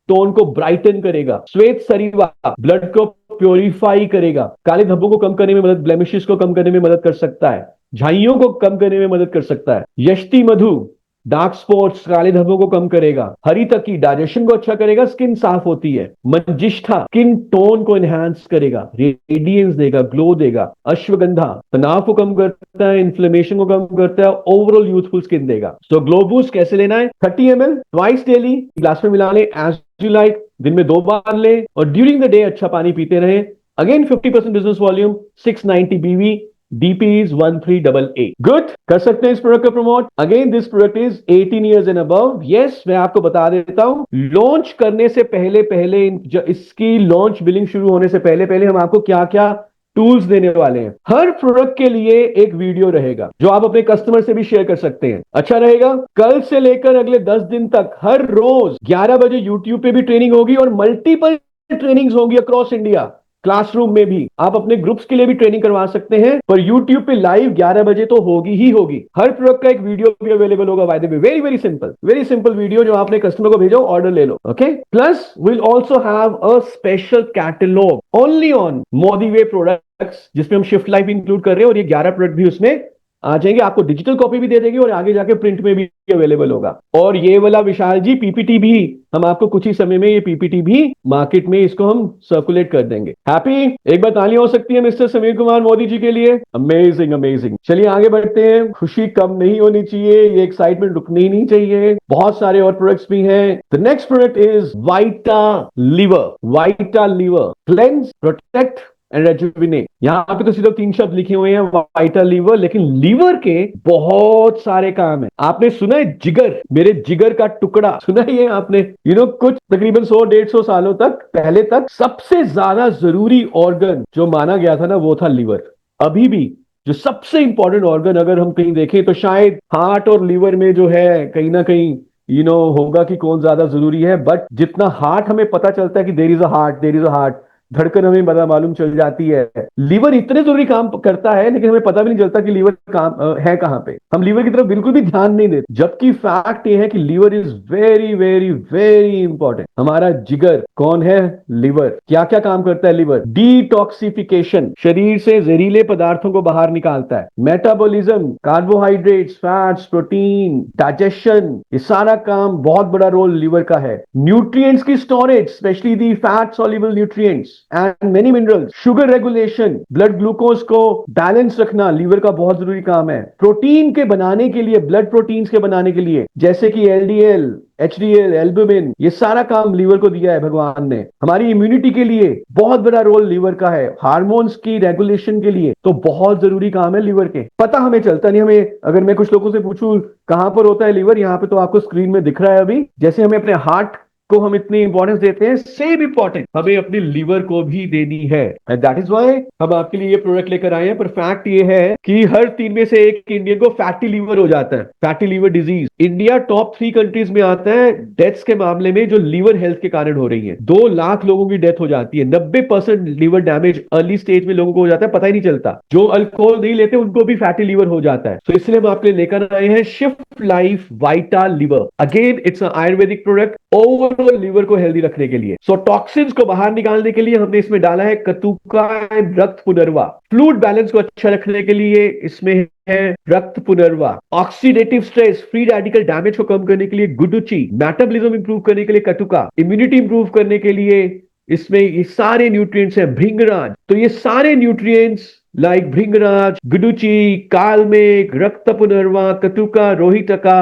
टोन को ब्राइटन करेगा। श्वेत सरीवा ब्लड को प्योरीफाई करेगा, काले धब्बों को कम करने में मदद, ब्लेमिशेस को कम करने में मदद कर सकता है, झाइयों को कम करने में मदद कर सकता है। यष्टि मधु डार्क स्पॉट्स, काले धब्बों को कम करेगा। हरितकी डाइजेशन को अच्छा करेगा, स्किन साफ होती है। मंजिष्ठा स्किन टोन को एनहांस करेगा, रेडियंस देगा, ग्लो देगा। अश्वगंधा तनाव को कम करता है, इन्फ्लेमेशन को कम करता है, ओवरऑल यूथफुल स्किन देगा। तो ग्लो बूस्ट कैसे लेना है? 30 ml ट्वाइस डेली, ग्लास में मिला ले एज यू लाइक, दिन में 2 बार ले, और ड्यूरिंग द डे अच्छा पानी पीते रहे। Again 50% business volume, 690 BV, DP is 1388। Good, कर सकते हैं इस प्रोडक्ट को promote. Again this product is 18 years and above. Yes, मैं आपको बता देता हूं, लॉन्च करने से पहले पहले, इसकी लॉन्च बिलिंग शुरू होने से पहले पहले हम आपको क्या क्या टूल्स देने वाले हैं। हर प्रोडक्ट के लिए एक वीडियो रहेगा जो आप अपने कस्टमर से भी शेयर कर सकते हैं। अच्छा रहेगा? कल से लेकर अगले 10 दिन तक हर रोज 11 बजे यूट्यूब पे भी ट्रेनिंग होगी, और मल्टीपल ट्रेनिंग्स होंगी अक्रॉस इंडिया। क्लासरूम में भी आप अपने ग्रुप्स के लिए भी ट्रेनिंग करवा सकते हैं, पर YouTube पे लाइव 11 बजे तो होगी ही होगी। हर प्रोडक्ट का एक वीडियो भी अवेलेबल होगा, by the way, very very simple video, जो आपने कस्टमर को भेजो, ऑर्डर ले लो। Okay, plus will also have a special catalogue only on Modi way products, जिसमें हम शिफ्ट लाइफ इंक्लूड कर रहे हैं, और ये 11 प्रोडक्ट भी उसमें आ जाएंगे। आपको डिजिटल कॉपी भी दे देंगे, और आगे जाके प्रिंट में भी अवेलेबल होगा। और ये वाला विशाल जी पीपीटी भी हम आपको कुछ ही समय में, ये पीपीटी भी मार्केट में इसको हम सर्कुलेट कर देंगे। हैप्पी? एक बार तालियां हो सकती है मिस्टर समीर कुमार मोदी जी के लिए। Amazing amazing. चलिए आगे बढ़ते हैं। खुशी कम नहीं होनी चाहिए, ये एक्साइटमेंट रुकनी नहीं चाहिए। बहुत सारे और प्रोडक्ट्स भी हैं। The next product is Vita Liver. Vita Liver cleanse, protect and rejuvenate. यहाँ पे तो सिर्फ 3 शब्द लिखे हुए हैं, वाइटा लीवर, लेकिन लीवर के बहुत सारे काम है। आपने सुना है जिगर, मेरे जिगर का टुकड़ा, सुना है ये आपने? कुछ तकरीबन 100-150 सालों तक पहले तक सबसे ज्यादा जरूरी ऑर्गन जो माना गया था ना, वो था लीवर। अभी भी जो सबसे इंपॉर्टेंट ऑर्गन अगर हम कहीं देखें तो शायद हार्ट और लीवर में जो है कहीं ना कहीं होगा कि कौन ज्यादा जरूरी है। बट जितना हार्ट हमें पता चलता है कि there is a heart, there is a heart, धड़कन हमें बड़ा मालूम चल जाती है। लीवर इतने जरूरी काम करता है, लेकिन हमें पता भी नहीं चलता कि लीवर काम है कहां पे। हम लीवर की तरफ बिल्कुल भी ध्यान नहीं देते, जबकि फैक्ट ये है कि liver is very very very important. हमारा जिगर कौन है? लीवर। क्या क्या काम करता है लीवर? डिटॉक्सिफिकेशन, शरीर से जहरीले पदार्थों को बाहर निकालता है। Metabolism, carbohydrates, fats, protein, digestion, ये सारा काम बहुत बड़ा रोल लीवर का है। न्यूट्रिएंट्स की storage, specially the fat soluble nutrients, and many minerals, sugar regulation, blood glucose को बैलेंस रखना लीवर का बहुत जरूरी काम है। प्रोटीन के बनाने के लिए, ब्लड प्रोटीन्स के बनाने के लिए, जैसे कि एलडीएल, एचडीएल, एल्बुमिन, ये सारा काम लीवर को दिया है भगवान ने। हमारी इम्यूनिटी के लिए बहुत बड़ा रोल लीवर का है, हार्मोन्स की रेगुलेशन के लिए तो बहुत जरूरी काम है लीवर के। पता हमें चलता नहीं, हमें अगर मैं कुछ लोगों से पूछूं कहां पर होता है लीवर, यहाँ पे तो आपको स्क्रीन में दिख रहा है अभी। जैसे हमें अपने हार्ट को हम इतनी इंपॉर्टेंस देते हैं, सेम इंपॉर्टेंस हमें अपने लीवर को भी देनी है। एंड दैट इज व्हाई हम आपके लिए ये प्रोडक्ट लेकर आए हैं। पर फैक्ट ये है कि हर 3 में से एक इंडियन को फैटी लीवर हो जाता है, fatty liver disease. India top 3 countries में आता है डेथ्स के मामले में जो लीवर हेल्थ के कारण हो रही है। 2 लाख लोगों की डेथ हो जाती है, 90% लीवर डैमेज अर्ली स्टेज में लोगों को हो जाता है, पता ही नहीं चलता। जो अल्कोहल नहीं लेते उनको भी फैटी लीवर हो जाता है। तो इसलिए हम आपके लिए लेकर आए हैं shift Life Vita Liver. Again it's ayurvedic product overall liver को हेल्दी रखने के लिए। सो टॉक्सिन्स को बाहर निकालने के लिए हमने इसमें डाला है कतुका एंड रक्त पुनर्वा। फ्लूइड बैलेंस को अच्छा रखने के लिए इसमें है रक्त पुनर्वा। Oxidative stress, free radical damage को कम करने के लिए गुडुची। मेटाबॉलिज्म इंप्रूव करने के लिए कटुका। इम्यूनिटी इंप्रूव करने के लिए इसमें ये सारे न्यूट्रिएंट्स हैं। भृंगराज, तो ये सारे न्यूट्रिएंट्स लाइक भृंगराज, गुडुची, कालमेघ, रक्त पुनर्वा, कटुका, रोहितका,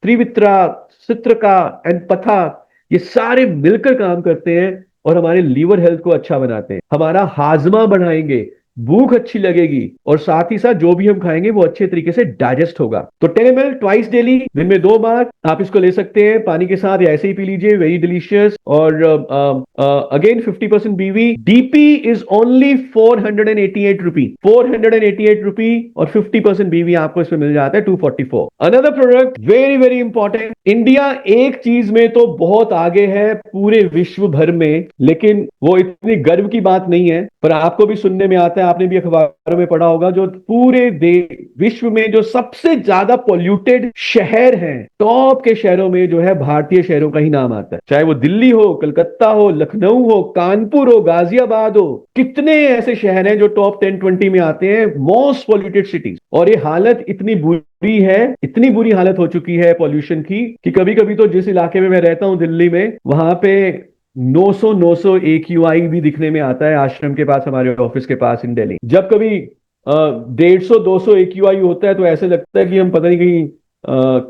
त्रिवित्रा, सित्रका एंड पथा, ये सारे मिलकर काम करते हैं और हमारे लीवर हेल्थ को अच्छा बनाते हैं। हमारा हाजमा बढ़ाएंगे, भूख अच्छी लगेगी और साथ ही साथ जो भी हम खाएंगे वो अच्छे तरीके से डाइजेस्ट होगा। तो 10 ml ट्वाइस डेली, दिन में 2 बार आप इसको ले सकते हैं पानी के साथ या ऐसे ही पी लीजिए, वेरी डिलीशियस। और अगेन 50% बीवी। डीपी इज ओनली 488 रुपी, 488 रुपी और 50% बीवी आपको इसमें मिल जाता है 244। Another product very very important. India एक चीज में तो बहुत आगे है पूरे विश्व भर में, लेकिन वो इतनी गर्व की बात नहीं है, पर आपको भी सुनने में आता है, आपने भी अखबारों में पढ़ा होगा, जो पूरे विश्व में जो सबसे ज्यादा पोल्यूटेड शहर हैं, टॉप के शहरों में जो है भारतीय शहरों का ही नाम आता है। चाहे वो दिल्ली हो, कलकत्ता हो, लखनऊ हो, कानपुर हो, गाजियाबाद हो, कितने ऐसे शहर हैं जो टॉप 10-20 में आते हैं मोस्ट पोल्यूटेड सिटीज। और ये हालत इतनी बुरी है, इतनी बुरी हालत हो चुकी है पॉल्यूशन की कि कभी कभी तो जिस इलाके में मैं रहता हूं दिल्ली में, वहां पे 900 AQI भी दिखने में आता है। आश्रम के पास, हमारे ऑफिस के पास इन दिल्ली, जब कभी 150-200 AQI होता है तो ऐसे लगता है कि हम पता नहीं कहीं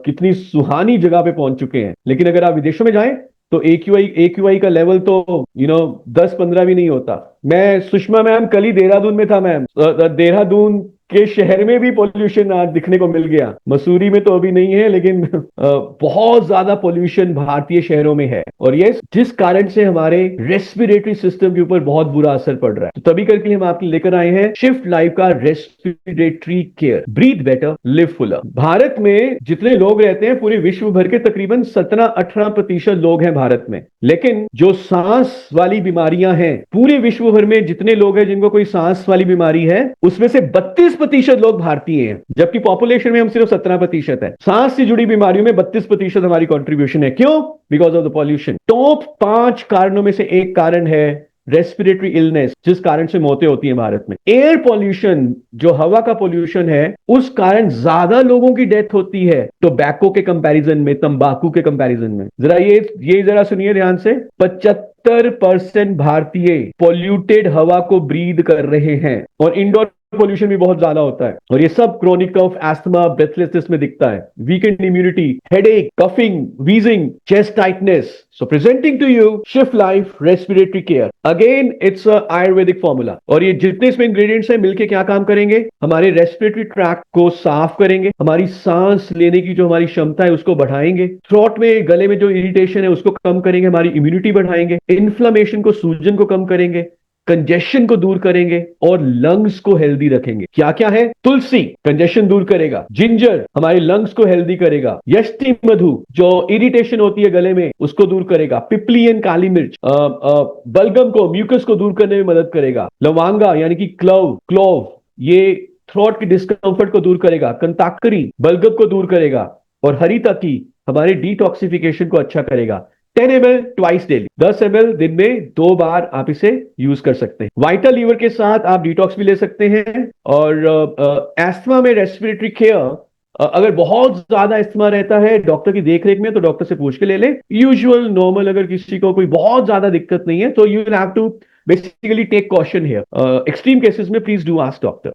कितनी सुहानी जगह पे पहुंच चुके हैं। लेकिन अगर आप विदेशों में जाएं तो AQI का लेवल तो 10-15 भी नहीं होता। मैं, सुषमा मैम, कल ही देहरादून में था मैम। देहरादून के शहर में भी पोल्यूशन आज दिखने को मिल गया। मसूरी में तो अभी नहीं है, लेकिन बहुत ज्यादा पोल्यूशन भारतीय शहरों में है। और ये जिस कारण से हमारे रेस्पिरेटरी सिस्टम के ऊपर बहुत बुरा असर पड़ रहा है। तो तभी करके हम आपके लेकर आए हैं शिफ्ट लाइफ का respiratory care, breathe better live fuller. Bharat में जितने लोग रहते हैं, पूरे विश्व भर के तकरीबन 17-18% लोग हैं भारत में। लेकिन जो सांस वाली बीमारियां हैं, पूरे विश्व भर में जितने लोग हैं जिनको कोई सांस वाली बीमारी है, उसमें से 32% लोग भारतीय हैं, जबकि पॉपुलेशन में हम सिर्फ 17% है। सांस से जुड़ी बीमारियों में 32% हमारी कंट्रीब्यूशन है। क्यों? Because of the pollution. Top 5 कारणों में से एक कारण है रेस्पिरेटरी इलनेस, जिस कारण से मौतें होती हैं भारत में। एयर पॉल्यूशन, जो हवा का पॉल्यूशन है, उस कारण ज्यादा लोगों की डेथ होती है टोबैको के कंपैरिजन में, तंबाकू के कंपैरिजन में। जरा ये जरा सुनिए ध्यान से। 75% भारतीय पॉल्यूटेड हवा को ब्रीद कर रहे हैं और इंडोर पोल्यूशन भी बहुत ज्यादा होता है। और ये सब क्रोनिक कफ, एस्थमा, ब्रेथलेसनेस में दिखता है। Weakened immunity, headache, coughing, wheezing, chest tightness. So presenting to you shift life respiratory care. Again it's a Ayurvedic formula. और ये जितने इसमें इंग्रेडिएंट्स हैं मिलके क्या काम करेंगे? हमारे रेस्पिरेटरी ट्रैक्ट को साफ करेंगे, हमारी सांस लेने की जो हमारी क्षमता है उसको बढ़ाएंगे, थ्रोट में, गले में जो इरिटेशन है उसको कम करेंगे, हमारी इम्यूनिटी बढ़ाएंगे, इन्फ्लेमेशन को, सूजन को कम करेंगे, कंजेशन को दूर करेंगे और लंग्स को हेल्दी रखेंगे। क्या क्या है? तुलसी कंजेशन दूर करेगा, जिंजर हमारे लंग्स को हेल्दी करेगा, यष्टि मधु जो इरिटेशन होती है गले में उसको दूर करेगा, पिपलियन काली मिर्च बलगम को, म्यूकस को दूर करने में मदद करेगा, लवांगा यानी कि क्लोव ये थ्रोट के डिस्कंफर्ट को दूर करेगा, कंताकरी बलगम को दूर करेगा और हरितकी हमारे डिटॉक्सिफिकेशन को अच्छा करेगा। 10 ml ट्वाइस डेली, 10 ml दिन में 2 बार आप इसे यूज कर सकते हैं। वाइटा लीवर के साथ आप डिटॉक्स भी ले सकते हैं। और एस्थमा में रेस्पिरेटरी केयर, अगर बहुत ज्यादा एस्थमा रहता है डॉक्टर की देखरेख में, तो डॉक्टर से पूछ के ले लें। यूजुअल नॉर्मल अगर किसी को कोई बहुत ज्यादा दिक्कत नहीं है तो you will have to basically take caution here. Extreme cases में please do ask doctor.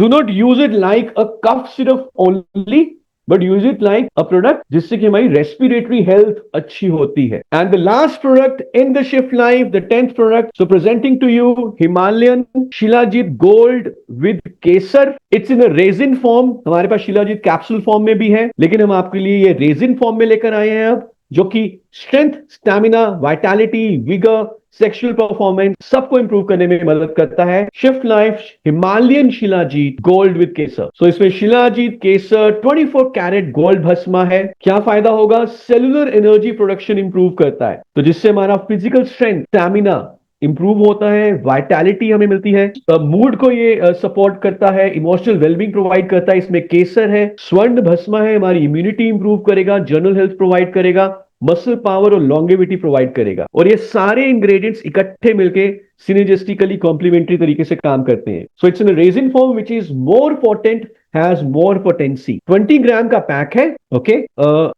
Do not use it like a cough syrup only, but use it like a product जिससे कि हमारी respiratory health अच्छी होती है. And the last product in the Shift Life, the 10th product, so presenting to you Himalayan Shilajit Gold with Kesar. It's in a resin form. हमारे पास shilajit capsule form में भी है, लेकिन हम आपके लिए ये रेजिन फॉर्म में लेकर आए हैं अब, जो कि strength, stamina, vitality, vigour, sexual performance सबको इंप्रूव करने में मदद करता है. Shift Life Himalayan Shilajit gold with Kesar. So इसमें शिलाजीत केसर 24 कैरेट गोल्ड भस्मा है. क्या फायदा होगा? सेलुलर एनर्जी प्रोडक्शन इंप्रूव करता है, तो जिससे हमारा फिजिकल स्ट्रेंथ, स्टैमिना इंप्रूव होता है, वाइटैलिटी हमें मिलती है, मूड को ये सपोर्ट करता है, इमोशनल वेलबींग प्रोवाइड करता है. इसमें केसर है, स्वर्ण भस्मा है, हमारी इम्यूनिटी इंप्रूव करेगा, जनरल हेल्थ प्रोवाइड करेगा, मसल पावर और लॉन्गेविटी प्रोवाइड करेगा. और ये सारे इंग्रेडिएंट्स इकट्ठे मिलके सिनर्जिस्टिकली कॉम्प्लीमेंट्री तरीके से काम करते हैं. So it's in resin form which is more potent, has more potency. 20 ग्राम का पैक है. ओके,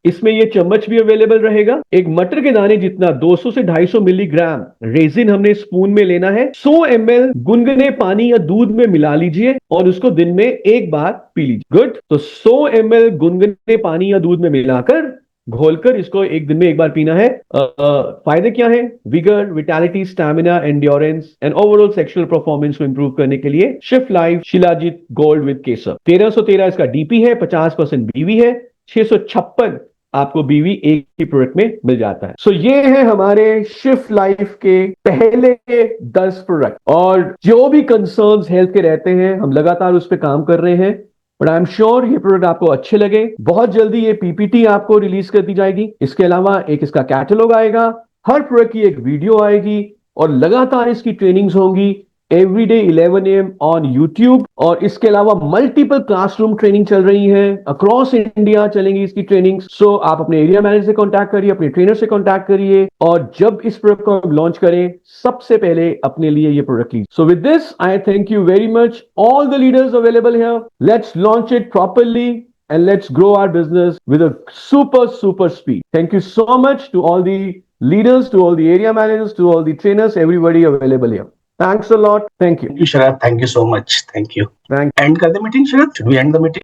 इसमें ये चम्मच भी अवेलेबल रहेगा. एक मटर के दाने जितना 200 से 250 मिलीग्राम रेजिन हमने स्पून में लेना है. 100 ml गुनगुने पानी या दूध में मिला लीजिए और उसको दिन में एक बार पी लीजिए. गुड. तो 100 ml गुनगुने पानी या दूध में मिलाकर घोलकर इसको एक दिन में एक बार पीना है. फायदे क्या है? Vigour, vitality, stamina, endurance and overall sexual performance को इंप्रूव करने के लिए Shift Life Shilajit gold with Kesar. 1313 इसका डीपी है, 50% बीवी है, 656 आपको बीवी एक ही प्रोडक्ट में मिल जाता है. सो ये है हमारे शिफ्ट लाइफ के पहले 10 प्रोडक्ट. और जो भी कंसर्न्स हेल्थ के रहते हैं, हम लगातार उस पर काम कर रहे हैं. बट आई एम श्योर ये प्रोडक्ट आपको अच्छे लगे. बहुत जल्दी ये पीपीटी आपको रिलीज कर दी जाएगी. इसके अलावा एक इसका कैटलॉग आएगा, हर प्रोडक्ट की एक वीडियो आएगी और लगातार इसकी ट्रेनिंग्स होंगी every day 11 AM on YouTube. और इसके अलावा मल्टीपल क्लासरूम ट्रेनिंग चल रही है, अक्रॉस इंडिया चलेंगी इसकी ट्रेनिंग. सो आप अपने एरिया मैनेजर से कांटेक्ट करिए, अपने ट्रेनर से कांटेक्ट करिए, और जब इस प्रोडक्ट को लॉन्च करें सबसे पहले अपने लिए ये प्रोडक्ट लीजिए. So with this I thank you very much all the leaders available here. Let's launch it properly and let's grow our business with a super speed. Thank you so much to all the leaders, to all the area managers, to all the trainers, everybody available here. Thanks a lot. Thank you. Thank you, Sharad. Thank you so much. Thank you. Thank you. End kar the meeting, Sharad? Should we end the meeting?